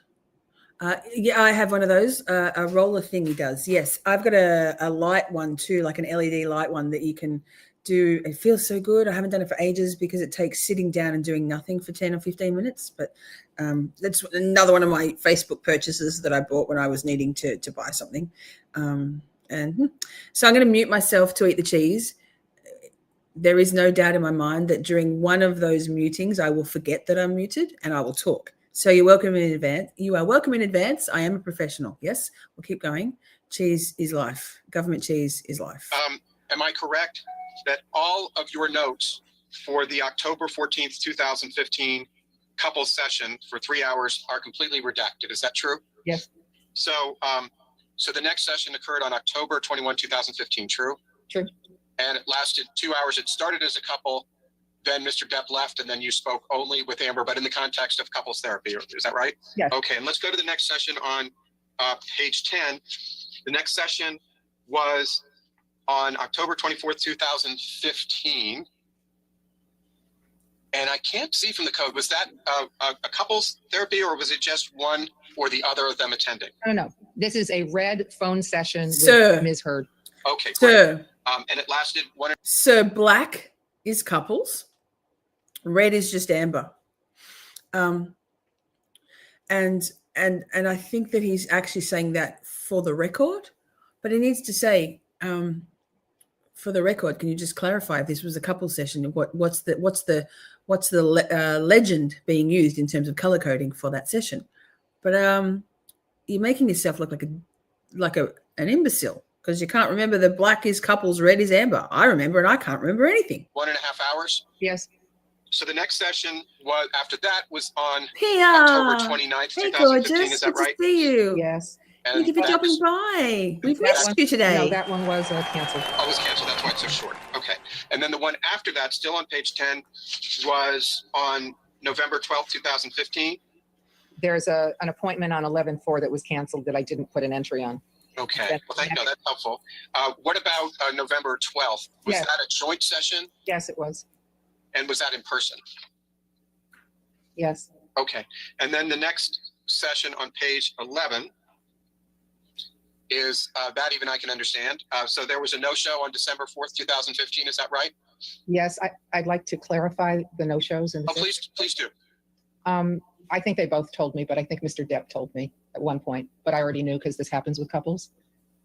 Yeah, I have one of those, a roller thing he does. Yes, I've got a light one too, like an LED light one that you can do. It feels so good. I haven't done it for ages because it takes sitting down and doing nothing for 10 or 15 minutes. But that's another one of my Facebook purchases that I bought when I was needing to buy something. And so I'm going to mute myself to eat the cheese. There is no doubt in my mind that during one of those mutings, I will forget that I'm muted and I will talk. So you're welcome in advance. You are welcome in advance. I am a professional. Yes, we'll keep going. Cheese is life. Government cheese is life. am I correct that all of your notes for the October 14th, 2015 couple session for 3 hours are completely redacted? Is that true? Yes. So, so the next session occurred on October 21, 2015, true? True. And it lasted 2 hours. It started as a couple, then Mr. Depp left, and then you spoke only with Amber, but in the context of couples therapy. Is that right? Yes. Okay, and let's go to the next session on page 10. The next session was on October 24th, 2015. And I can't see from the code, was that a couples therapy, or was it just one or the other of them attending? No. This is a red phone session Sir. with Ms. Heard. Okay, great. Sir, And it lasted one. Sir, black is couples, red is just Amber. And I think that he's actually saying that for the record, but he needs to say, for the record, can you just clarify if this was a couple session? What's the legend being used in terms of color coding for that session? But you're making yourself look like an imbecile because you can't remember the black is couples, red is Amber. I remember, and I can't remember anything. 1.5 hours. Yes. So the next session was after that was on Here. October 29th, Hey, 2015. gorgeous. Is that Good right? to see you. Yes. And Thank you for that dropping was- by. We've That missed one- you today. No, that one was canceled. Oh, it was canceled. That's why it's so short. Okay. And then the one after that, still on page 10, was on November 12th, 2015. There's an appointment on 11/4 that was canceled that I didn't put an entry on. Okay. Well, thank you. That's helpful. What about November 12th? Was Yes. that a joint session? Yes, it was. And was that in person? Yes. Okay. And then the next session on page 11 is that even I can understand. So there was a no-show on December 4th, 2015. Is that right? Yes, I'd like to clarify the no-shows. Oh, please do. I think they both told me, but I think Mr. Depp told me at one point, but I already knew because this happens with couples.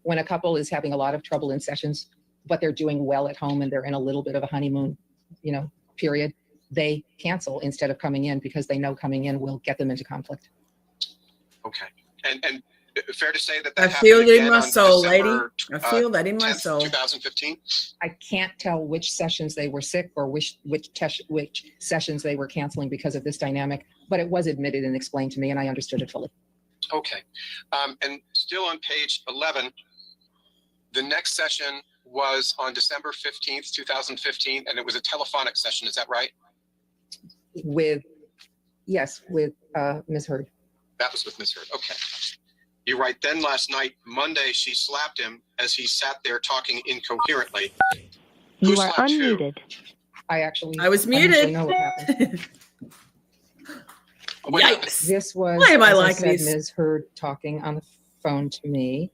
When a couple is having a lot of trouble in sessions, but they're doing well at home and they're in a little bit of a honeymoon, period, they cancel instead of coming in because they know coming in will get them into conflict. Okay. And fair to say that I happened feel it in again my on soul, December, lady. I feel that in my 10th, soul. 2015. I can't tell which sessions they were sick or which sessions they were canceling because of this dynamic, but it was admitted and explained to me and I understood it fully. Okay. And still on page 11, the next session was on December 15th, 2015, and it was a telephonic session. Is that right? With Ms. Heard. That was with Ms. Heard. Okay. You're right. Then last night, Monday, she slapped him as he sat there talking incoherently. Who You are slapped who? unmuted. I was muted. Know what happened. What happened? Yikes. This was, Why am I as like said, this? Ms. Heard talking on the phone to me.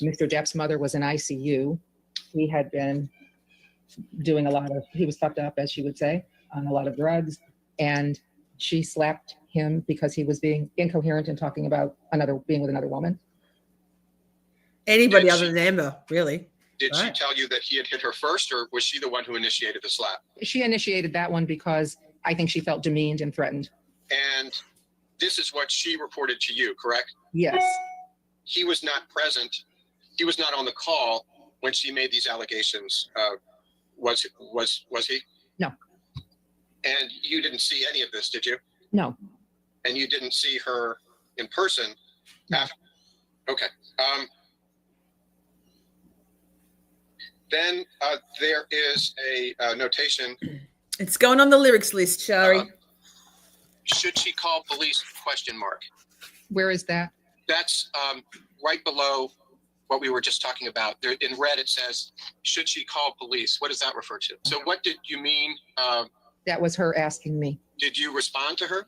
Mr. Depp's mother was in ICU. He had been doing he was fucked up, as she would say, on a lot of drugs. And she slapped him because he was being incoherent and talking about being with another woman. Anybody Did other she- than Amber, really. Did she Right. tell you that he had hit her first, or was she the one who initiated the slap? She initiated that one because I think she felt demeaned and threatened. And this is what she reported to you, correct? Yes. He was not present. He was not on the call when she made these allegations. Was he? No. And you didn't see any of this, did you? No. And you didn't see her in person? After? Okay. Then there is a notation. It's going on the lyrics list, Shari. Should she call police? ? Where is that? That's right below what we were just talking about. There, in red, it says, should she call police? What does that refer to? So what did you mean? That was her asking me. Did you respond to her?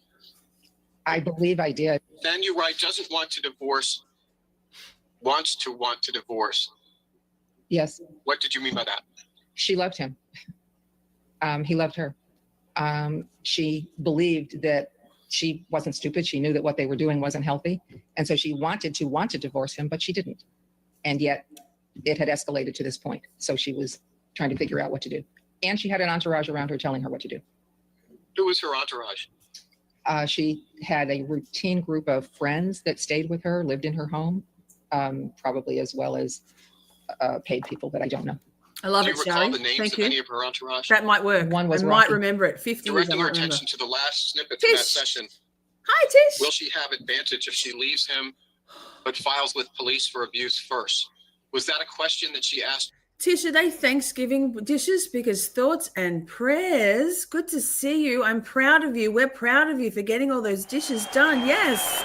I believe I did. Then you write, doesn't want to divorce, wants to want to divorce. Yes. What did you mean by that? She loved him. He loved her. She believed that she wasn't stupid. She knew that what they were doing wasn't healthy. And so she wanted to divorce him, but she didn't. And yet it had escalated to this point. So she was trying to figure out what to do. And she had an entourage around her telling her what to do. Who was her entourage? She had a routine group of friends that stayed with her, lived in her home, probably as well as paid people that I don't know. I love Do it, you recall Shari. the names Thank of you. any of her entourage? That might work. One was I might Rocky. remember it. 50 years, I Directing her might remember. attention to the last snippet from that Tish. session. Hi, Tish. Will she have advantage if she leaves him, but files with police for abuse first? Was that a question that she asked? Tish, are they Thanksgiving dishes? Because thoughts and prayers. Good to see you. I'm proud of you. We're proud of you for getting all those dishes done. Yes.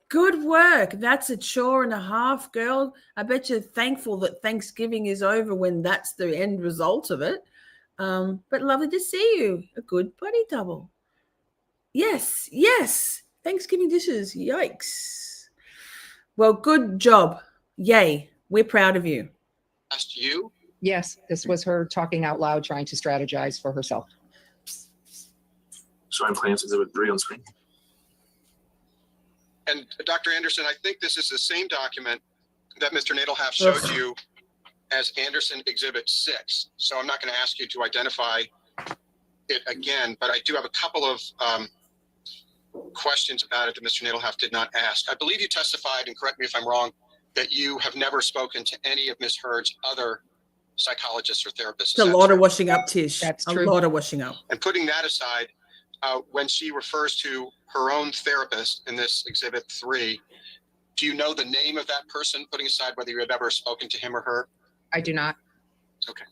Good work. That's a chore and a half, girl. I bet you're thankful that Thanksgiving is over when that's the end result of it. But lovely to see you. A good body double. Yes, yes. Thanksgiving dishes. Yikes. Well, good job. Yay. We're proud of you. Asked you. Yes, this was her talking out loud, trying to strategize for herself. Showing Plaintiff's Exhibit 3 on screen. And Dr. Anderson, I think this is the same document that Mr. Nadelhoff showed you as Anderson Exhibit 6. So I'm not going to ask you to identify it again, but I do have a couple of questions about it that Mr. Nadelhoff did not ask. I believe you testified, and correct me if I'm wrong, that you have never spoken to any of Ms. Heard's other psychologists or therapists. It's a lot of washing up, Tish. That's a true. lot of washing up. And putting that aside, when she refers to her own therapist in this Exhibit 3, do you know the name of that person, putting aside whether you have ever spoken to him or her? I do not. Okay.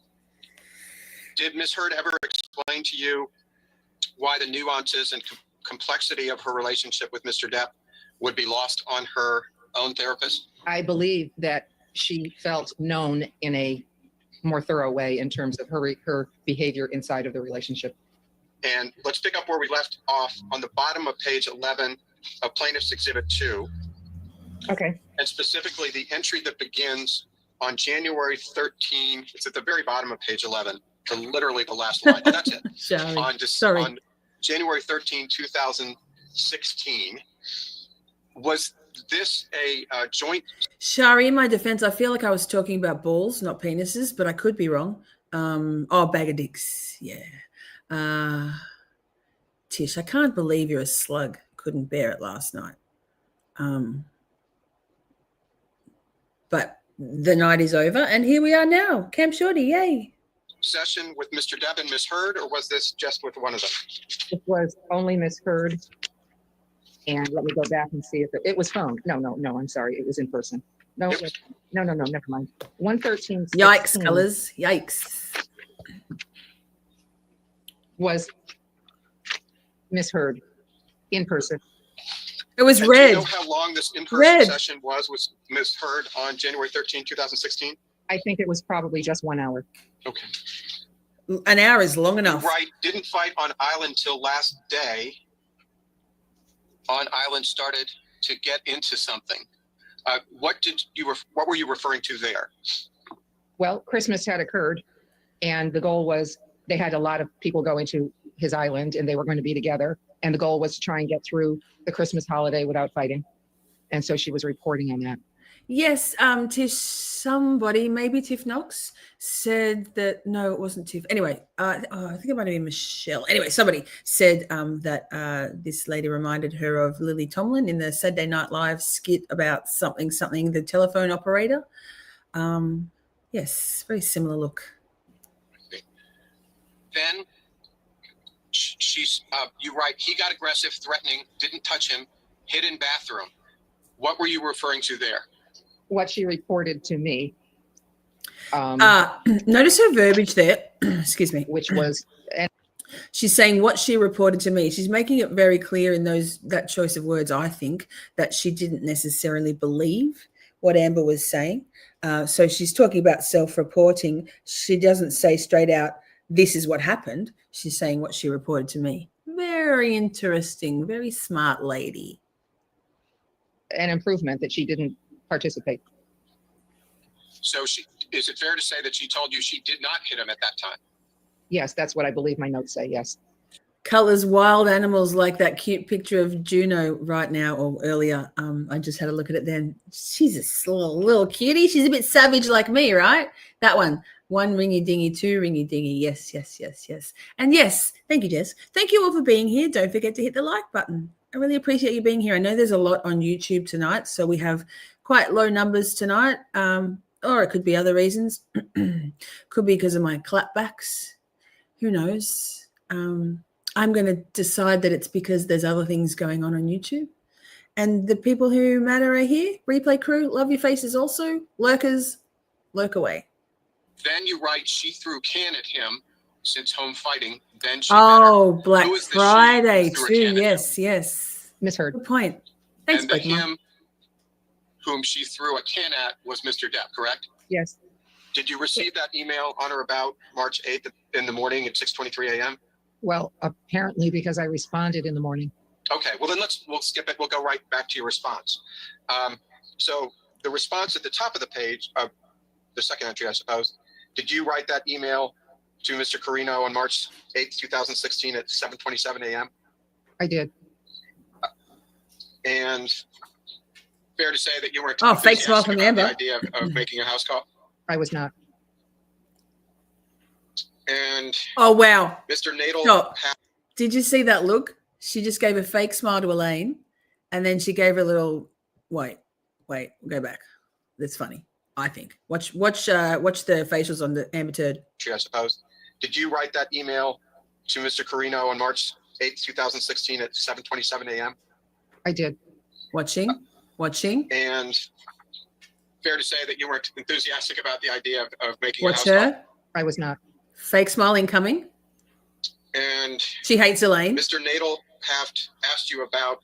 Did Ms. Heard ever explain to you why the nuances and complexity of her relationship with Mr. Depp would be lost on her own therapist? I believe that she felt known in a more thorough way in terms of her behavior inside of the relationship. And let's pick up where we left off on the bottom of page 11 of Plaintiff's Exhibit 2. Okay. And specifically the entry that begins on January 13. It's at the very bottom of page 11, literally the last line. And that's it. Sorry. On January 13, 2016. Was this a joint? Shari, in my defense, I feel like I was talking about balls, not penises, but I could be wrong. Bag of dicks. Yeah. Tish, I can't believe you're a slug. Couldn't bear it last night. But the night is over, and here we are now. Camp Shorty, yay. Session with Mr. Depp and Ms. Heard, or was this just with one of them? It was only Miss Heard. And let me go back and see if it was phone. No, I'm sorry. It was in person. No, never mind. 113. Yikes, colors. Yikes. Was Miss Heard in person. It was and red. Do you know how long this in-person session was with Ms. Heard on January 13, 2016? I think it was probably just 1 hour. Okay. An hour is long enough. Right. Didn't fight on island till last day. On island started to get into something. What were you referring to there? Well, Christmas had occurred, and the goal was they had a lot of people go into his island, and they were going to be together. And the goal was to try and get through the Christmas holiday without fighting. And so she was reporting on that. Yes, Tish, somebody, maybe Tiff Knox, said that, no, it wasn't Tiff. Anyway, I think it might have been Michelle. Anyway, somebody said that this lady reminded her of Lily Tomlin in the Saturday Night Live skit about something, the telephone operator. Yes, very similar look. Then you're right, he got aggressive, threatening, didn't touch him, hid in bathroom. What were you referring to there? What she reported to me. Notice her verbiage there. Excuse me. Which was, she's saying what she reported to me. She's making it very clear in that choice of words, I think, that she didn't necessarily believe what Amber was saying. So she's talking about self-reporting. She doesn't say straight out, this is what happened. She's saying what she reported to me. Very interesting. Very smart lady. An improvement that she didn't participate. So is it fair to say that she told you she did not hit him at that time? Yes, that's what I believe my notes say, yes. Colors, wild animals, like that cute picture of Juno right now or earlier. I just had a look at it then. She's a little cutie. She's a bit savage like me, right? That one. 1 ringy dingy, 2 ringy dingy. Yes. And yes, thank you, Jess. Thank you all for being here. Don't forget to hit the like button. I really appreciate you being here. I know there's a lot on YouTube tonight, so we have quite low numbers tonight, or it could be other reasons. Could be because of my clapbacks. Who knows? I'm going to decide that it's because there's other things going on YouTube. And the people who matter are here. Replay crew, love your faces also. Lurkers, lurk away. Then you write, she threw a can at him since home fighting. Then she Black Friday too. Yes. Miss Heard. Good point. Thanks, and the Blake. him whom she threw a can at was Mr. Depp, correct? Yes. Did you receive that email on or about March 8th in the morning at 6:23 a.m.? Well, apparently because I responded in the morning. Okay, well then we'll skip it. We'll go right back to your response. So the response at the top of the page, the second entry, I suppose, did you write that email to Mr. Carino on March 8th, 2016 at 7:27 a.m.? I did. And fair to say that you weren't Oh, fake smile enthusiastic from about the Amber. idea of making a house call? I was not. And Oh, wow. Mr. Nadel, Stop. Did you see that look? She just gave a fake smile to Elaine, and then she gave a little, wait, go back. That's funny, I think. Watch the facials on the Amber Turd. I suppose. Did you write that email to Mr. Carino on March 8th, 2016 at 7:27 a.m.? I did. Watching. And fair to say that you weren't enthusiastic about the idea of making Watch a house call? her. I was not. Fake smile incoming. And She hates Elaine. Mr. Nadel asked you about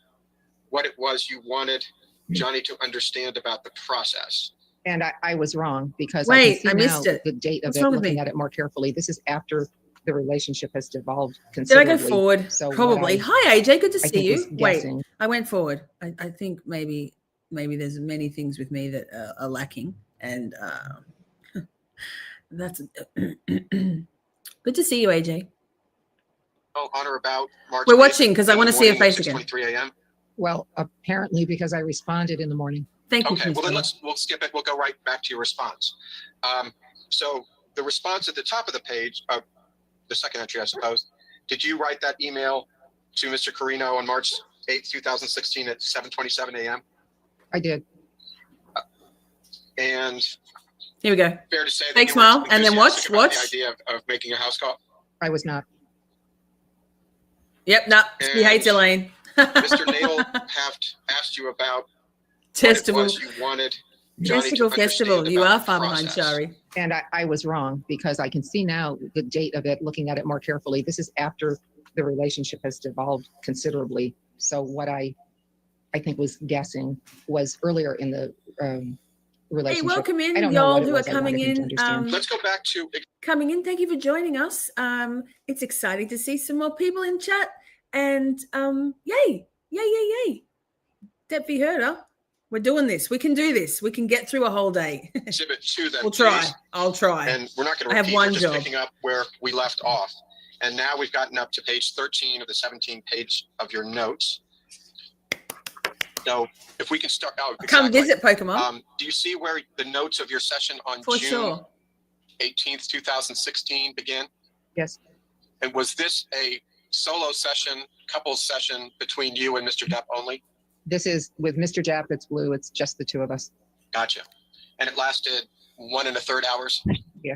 what it was you wanted Johnny to understand about the process. And I was wrong because Wait, I I can see missed now it. the date of What's it, wrong with looking me? at it more carefully. This is after the relationship has devolved Did I considerably. go forward? So what Probably. I- Hi, AJ. Good to I see think you. was Wait, guessing. I went forward. I think maybe there's many things with me that are lacking, and that's good to see you, AJ. On or about March We're 8th watching because I in want the to see her morning at face again. 6:23 a.m.? Well, apparently because I responded in the morning. Thank you. Okay, well then Priscilla. we'll skip it. We'll go right back to your response. So the response at the top of the page, the second entry, I suppose, did you write that email to Mr. Carino on March 8th, 2016 at 7:27 a.m.? I did. And Here we go. fair to say that Fake you weren't smile, and then watch. enthusiastic about the idea of making a house call? I was not. Yep, no, he hates And Elaine. Mr. Nadel asked you about Testicle. what it was you wanted Johnny to Testicle understand Festival. You about are the far behind process. Shari. And I was wrong because I can see now the date of it, looking at it more carefully. This is after the relationship has devolved considerably. So what I think was guessing was earlier in the Hey, relationship. welcome in, I don't know y'all what it who are was I coming wanted him to in. understand. Let's go back to Coming in. Thank you for joining us. It's exciting to see some more people in chat. And yay. Depp, you heard her. We're doing this. We can do this. We can get through a whole day. Exhibit 2 then, We'll try. please. I'll try. And we're not going I to have repeat. one We're just job. picking up where we left off. And now we've gotten up to page 13 of the 17 page of your notes. So if we can start. Oh, Come exactly. visit Pokemon. Do you see where the notes of your session on For June sure. 18th, 2016 begin? Yes. And was this a solo session, couples session between you and Mr. Depp only? This is with Mr. Japp. It's blue. It's just the two of us. Gotcha. And it lasted 1 1/3 hours? Yeah.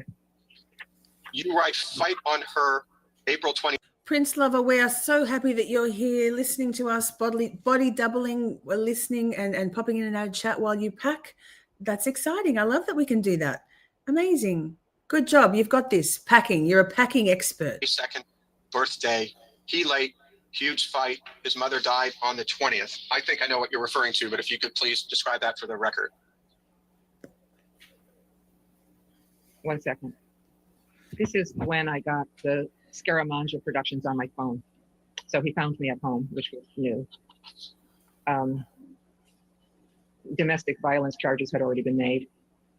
You write Fight on Her, April 20. Prince Lover, we are so happy that you're here listening to us, body doubling, we're listening and popping in and out of chat while you pack. That's exciting. I love that we can do that. Amazing. Good job. You've got this. Packing. You're a packing expert. 22nd birthday. He late, huge fight. His mother died on the 20th. I think I know what you're referring to, but if you could please describe that for the record. 1 second. This is when I got the Scaramanga Productions on my phone. So he found me at home, which was new. Domestic violence charges had already been made.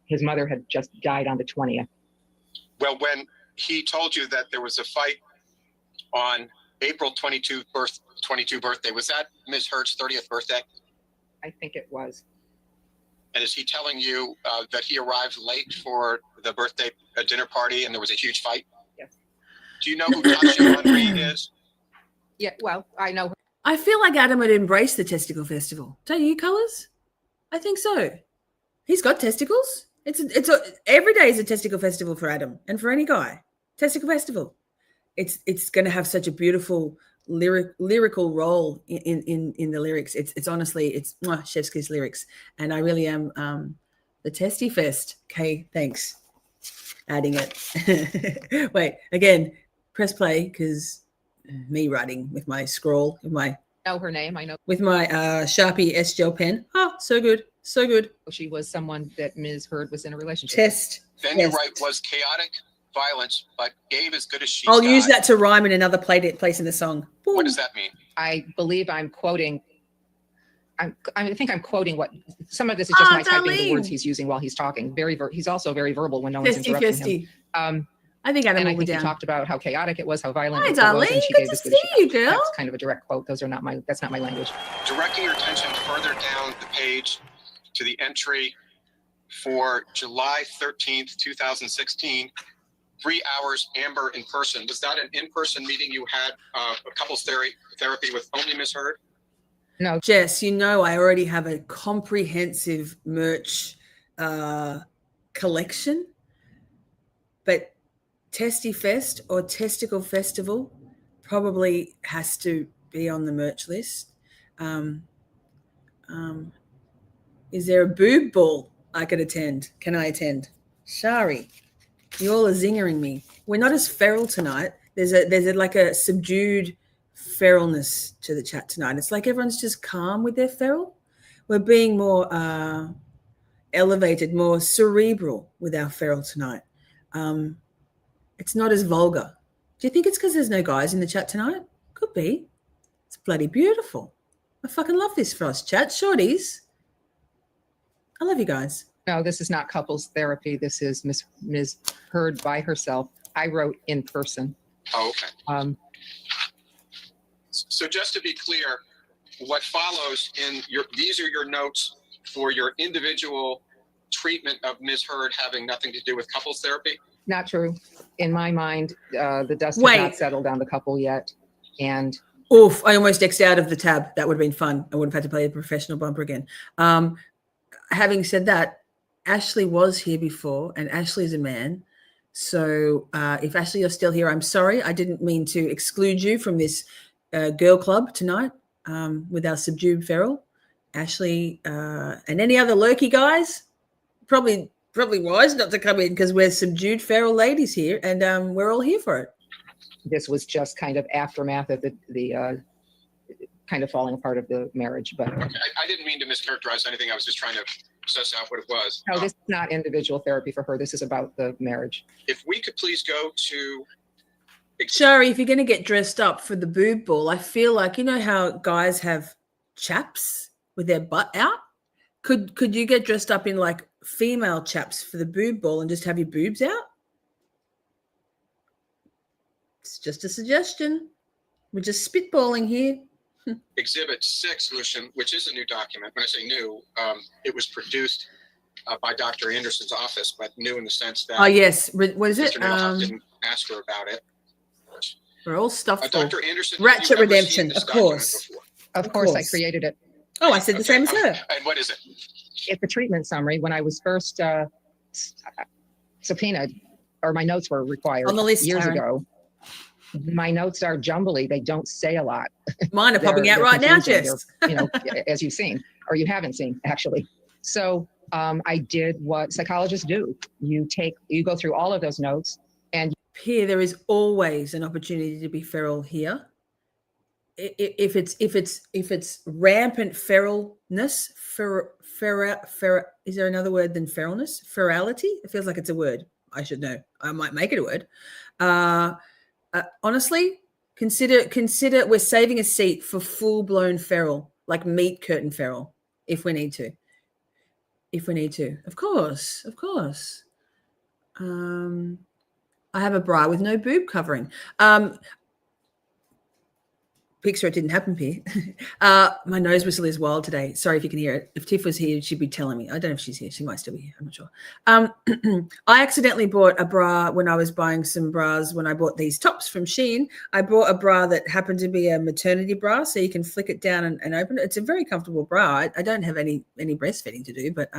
His mother had just died on the 20th. Well, when he told you that there was a fight on April 22 birthday, was that Ms. Hurt's 30th birthday? I think it was. And is he telling you that he arrived late for the birthday dinner party and there was a huge fight? Yes. Do you know who Tasha Henry is? Yeah, well, I know. I feel like Adam would embrace the Testicle Festival. Don't you, Colors? I think so. He's got testicles. Every day is a Testicle Festival for Adam and for any guy. Testicle Festival. It's going to have such a beautiful lyrical role in the lyrics. It's honestly, it's chef's kiss lyrics. And I really am the Testy Fest. Okay, thanks. Adding it. Wait, again, press play because me writing with my scroll, with my Know her name. I know with my Sharpie S gel pen. Oh, so good. So good. she was someone that Ms. Heard was in a relationship. Test Then Yes. you write, was chaotic, violence, but gave as good as she I'll got. use that to rhyme in another place in the song. What does that mean? I believe I'm quoting. I think I'm quoting what some of this is just my typing of the words Darlene. he's using while he's talking. He's also very verbal when no one's Festy, interrupting festy. him. I think Adam And I will think be he down. talked about how chaotic it was, how violent Hi, it was, darling. and she Good gave to as good see as she you, got. girl. That's kind of a direct quote. That's not my language. Directing your attention further down the page to the entry for July 13th, 2016, 3 hours, Amber in person. Was that an in-person meeting you had, a couples therapy with only Ms. Heard? No, Jess, you know I already have a comprehensive merch collection, but Testy Fest or Testicle Festival probably has to be on the merch list. Is there a boob ball I could attend? Can I attend? Shari, you all are zingering me. We're not as feral tonight. There's like a subdued feralness to the chat tonight. It's like everyone's just calm with their feral. We're being more elevated, more cerebral with our feral tonight. It's not as vulgar. Do you think it's because there's no guys in the chat tonight? Could be. It's bloody beautiful. I fucking love this for us chat. Shorties. I love you guys. no, this is not couples therapy. This is Ms. Heard by herself. I wrote in person. Oh, okay. Um, So just to be clear, what follows these are your notes for your individual treatment of Ms. Heard having nothing to do with couples therapy? Not true. In my mind, the dust Wait. has not settled on the couple yet. And Oof, I almost X'd out of the tab. That would have been fun. I would have had to play a professional bumper again. Having said that, Ashley was here before, and Ashley is a man. So if Ashley, you're still here, I'm sorry. I didn't mean to exclude you from this girl club tonight with our subdued feral. Ashley and any other lurky guys, probably wise not to come in because we're subdued feral ladies here, and we're all here for it. this was just kind of aftermath of the kind of falling apart of the marriage. But I didn't mean to mischaracterize anything. I was just trying to suss out what it was. no, this is not individual therapy for her. This is about the marriage. If we could please go to Shari, if you're going to get dressed up for the boob ball, I feel like, you know how guys have chaps with their butt out? Could you get dressed up in like female chaps for the boob ball and just have your boobs out? It's just a suggestion. We're just spitballing here. Exhibit 6, Lucian, which is a new document. When I say new, it was produced by Dr. Anderson's office, but new in the sense that Oh, yes. What is it? Mr. Newhouse didn't ask her about it. We're all stuffed full. Dr. Anderson, Ratchet have you ever Redemption, seen this of course. document Of course, I created it. Oh, I said the same as her. before? And what is it? It's a treatment summary. When I was first subpoenaed, or my notes were required On the list, years Taryn. ago, my notes are jumbly. They don't say a lot. Mine are popping out They're right now, confusing. Jess. They're, you know, as you've seen, or you haven't seen, actually. So I did what psychologists do. You go through all of those notes, and Here, there is always an opportunity to be feral here. If it's rampant feralness, is there another word than feralness? Ferality? It feels like it's a word. I should know. I might make it a word. Honestly, consider we're saving a seat for full-blown feral, like meat curtain feral, if we need to. Of course. I have a bra with no boob covering. Picture it didn't happen here. My nose whistle is wild today. Sorry if you can hear it. If Tiff was here, she'd be telling me. I don't know if she's here. She might still be here. I'm not sure. I accidentally bought a bra when I was buying some bras. When I bought these tops from Shein, I bought a bra that happened to be a maternity bra, so you can flick it down and open it. It's a very comfortable bra. I don't have any breastfeeding to do, but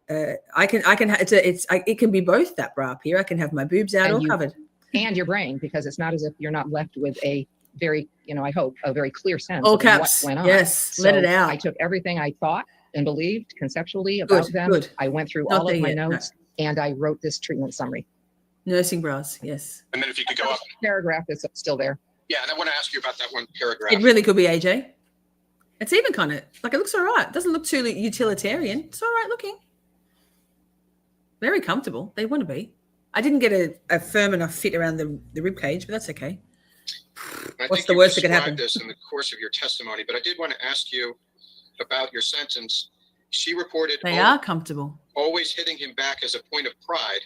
it can be both that bra up here. I can have my boobs out or covered. And your brain, because it's not as if you're not left with a very, I hope, a very clear sense All of caps. what went on. Yes, let it out. I took everything I thought and believed conceptually about them. Good. I went through Not all of there my yet, no. notes, and I wrote this treatment summary. Nursing bras, yes. And then if you could go up. Paragraph that's still there. Yeah, and I want to ask you about that one paragraph. It really could be AJ. It's even kind of like, it looks all right. It doesn't look too utilitarian. It's all right looking. Very comfortable. They want to be. I didn't get a firm enough fit around the rib cage, but that's okay. I What's think the you worst that could happen? described this in the course of your testimony, but I did want to ask you about your sentence. She reported They are comfortable. always hitting him back as a point of pride,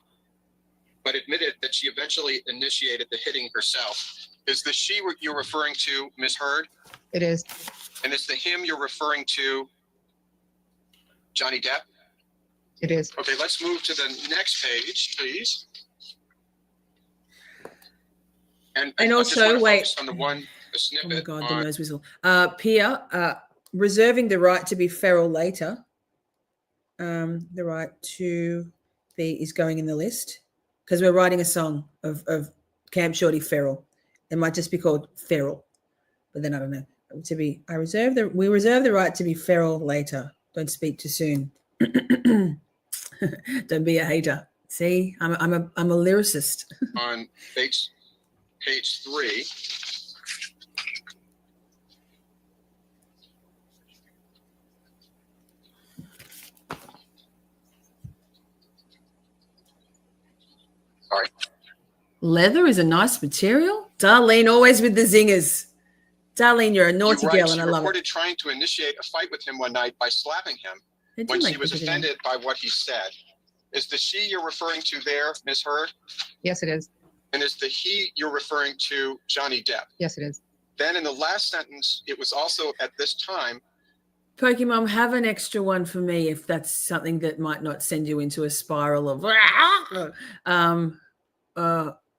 but admitted that she eventually initiated the hitting herself. Is the she you're referring to Ms. Heard? It is. And is the him you're referring to Johnny Depp? It is. Okay, let's move to the next page, please. And And I just also, wanna wait. focus on the one Oh snippet my God, the on nose whistle. Pia, reserving the right to be feral later. The right to be is going in the list because we're writing a song of Camp Shorty feral. It might just be called feral, but then I don't know. We reserve the right to be feral later. Don't speak too soon. Don't be a hater. See, I'm a lyricist. on page 3. All right. Leather is a nice material. Darlene, always with the zingers. Darlene, you're a naughty You write, girl, and she I love reported it. trying to initiate a fight with him one night by slapping him They do when she make was good videos. offended by what he said. Is the she you're referring to there, Ms. Heard? Yes, it is. And is the he you're referring to Johnny Depp? Yes, it is. Then in the last sentence, it was also at this time. Pokemon, have an extra one for me if that's something that might not send you into a spiral of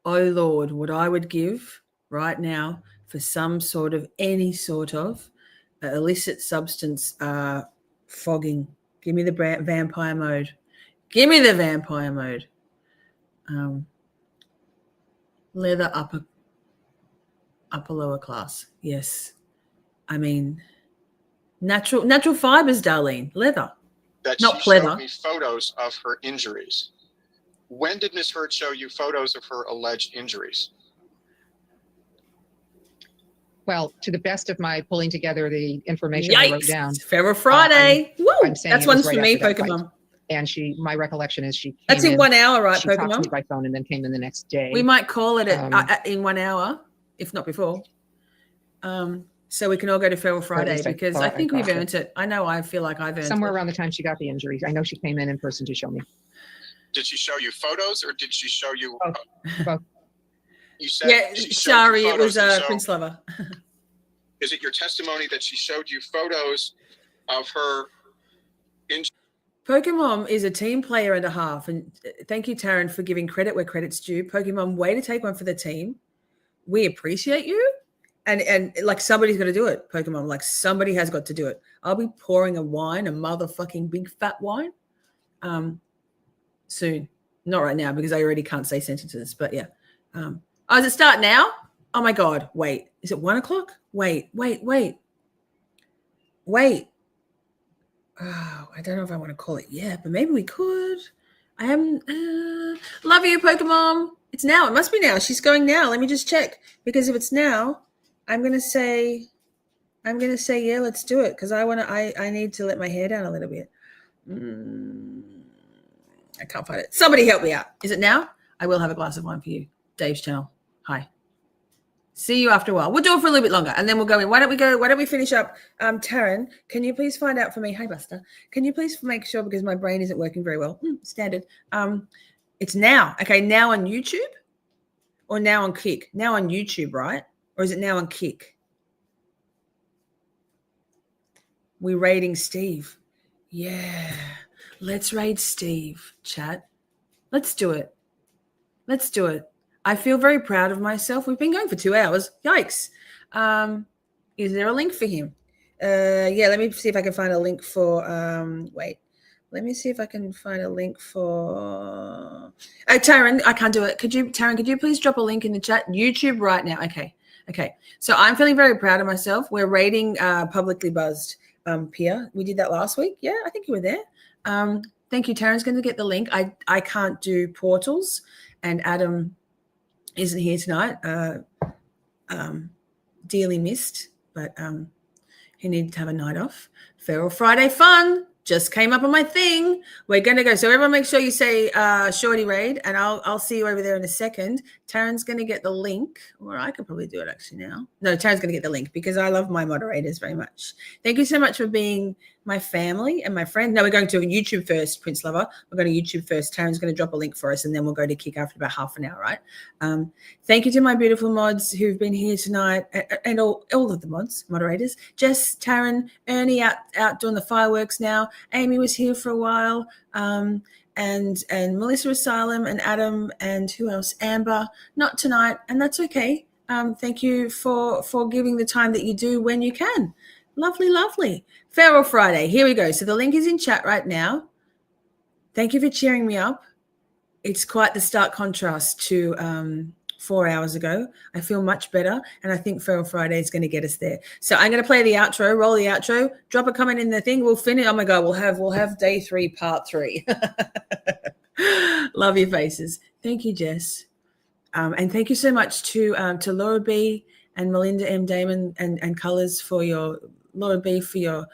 oh Lord, what I would give right now for some sort of any sort of illicit substance fogging. Give me the vampire mode. Give me the vampire mode. Leather upper lower class. Yes. I mean natural fibers, Darlene. Leather. That Not she pleather. showed me photos of her injuries. When did Ms. Heard show you photos of her alleged injuries? Well, to the best of my pulling together the information I wrote down. Feral Friday. Woo! I'm saying That's it was one's right for me, after that fight. Pokemon. And my recollection is she came That's in 1 hour, right, she talked to me Pokemon? by phone and then came in the next day. We might call it in 1 hour, if not before. So we can all go to Feral Friday least I because thought I I think we've thought earned it. I know I feel like I've earned somewhere it. around the time she got the injuries. I know she came in person to show me. Did she show you photos or did she show you? Both. You said Yeah, she showed sorry, you it was photos, and so Prince Lover. is it your testimony that she showed you photos of her injuries? Pokemon is a team player and a half. And thank you, Taryn, for giving credit where credit's due. Pokemon, way to take one for the team. We appreciate you. And like somebody's got to do it, Pokemon. Like somebody has got to do it. I'll be pouring a motherfucking big fat wine soon. Not right now because I already can't say sentences. But yeah. Does it start now? Oh my God. Wait. Is it 1 o'clock? Wait. Oh, I don't know if I want to call it yet, but maybe we could. I am love you, Pokemon. It's now. It must be now. She's going now. Let me just check. Because if it's now, I'm gonna say yeah, let's do it. Because I need to let my hair down a little bit. I can't find it. Somebody help me out. Is it now? I will have a glass of wine for you. Dave's channel. Hi. See you after a while. We'll do it for a little bit longer and then we'll go in. Why don't we finish up? Taryn, can you please find out for me? Hi, Buster. Can you please make sure, because my brain isn't working very well. Standard. It's now. Okay, now on YouTube or now on Kick? Now on YouTube, right? Or is it now on Kick? We're raiding Steve. Yeah. Let's raid Steve, chat. Let's do it. I feel very proud of myself. We've been going for 2 hours. Yikes. Is there a link for him? Yeah, let me see if I can find a link for let me see if I can find a link for Taryn, I can't do it. Could you please drop a link in the chat? YouTube right now. Okay. So I'm feeling very proud of myself. We're rating Publicly Buzzed Pia. We did that last week. Yeah, I think you were there. Thank you. Taryn's going to get the link. I can't do portals and Adam isn't here tonight. Dearly missed, but he needed to have a night off. Feral Friday fun. just came up on my thing. We're going to go. So everyone make sure you say Shorty Raid, and I'll see you over there in a second. Taryn's going to get the link, or I could probably do it actually now. No, Taryn's going to get the link because I love my moderators very much. Thank you so much for being my family and my friend. No, we're going to YouTube first, Prince Lover. We're going to YouTube first. Taryn's going to drop a link for us, and then we'll go to kick after about half an hour, right? Thank you to my beautiful mods who've been here tonight, and all of the mods, moderators. Jess, Taryn, Ernie out doing the fireworks now. Amy was here for a while, and Melissa Asylum and Adam, and who else? Amber. Not tonight, and that's okay. Thank you for giving the time that you do when you can. Lovely, lovely. Feral Friday. Here we go. So the link is in chat right now. Thank you for cheering me up. It's quite the stark contrast to 4 hours ago. I feel much better, and I think Feral Friday is going to get us there. So I'm going to play the outro, roll the outro, drop a comment in the thing. We'll finish. Oh my God, we'll have day 3, part 3. Love your faces. Thank you, Jess. And thank you so much to Laura B and Melinda M. Damon and Colors for your Laura B for your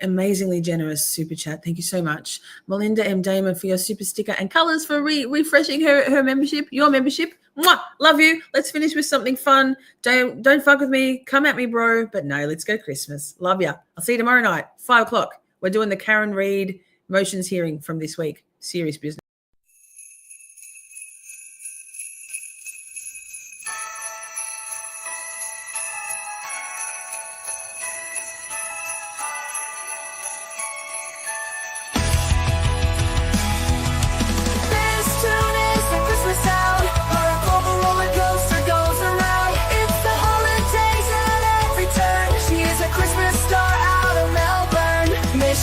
amazingly generous super chat. Thank you so much. Melinda M. Damon for your super sticker, and Colors for refreshing her membership, your membership. Mwah! Love you. Let's finish with something fun. Don't fuck with me. Come at me, bro. But no, let's go Christmas. Love ya. I'll see you tomorrow night, 5 o'clock. We're doing the Karen Reid motions hearing from this week. Serious business.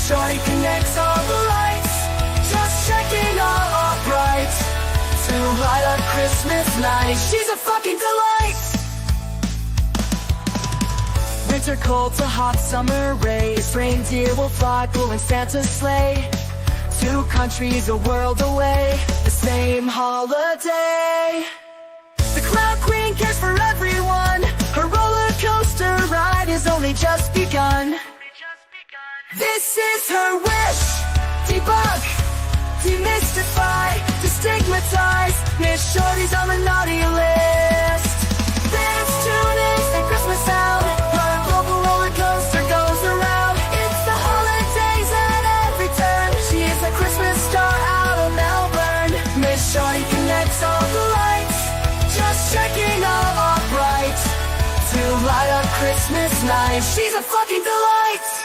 Shorty connects all the lights, just checking all upright to light up Christmas night. She's a fucking delight. Winter cold to hot summer rays, reindeer will fly, pulling Santa's sleigh. 2 countries a world away, the same holiday. The Cloud Queen cares for everyone, her roller coaster ride is only just begun. This is her wish. Debug, demystify, destigmatize. Miss Shorty's on the naughty list. There's tunes and Christmas sound. Her global roller coaster goes around. It's the holidays at every turn. She is a Christmas star out of Melbourne. Miss Shorty connects all the lights, just checking all upright to light up Christmas night. She's a fucking delight.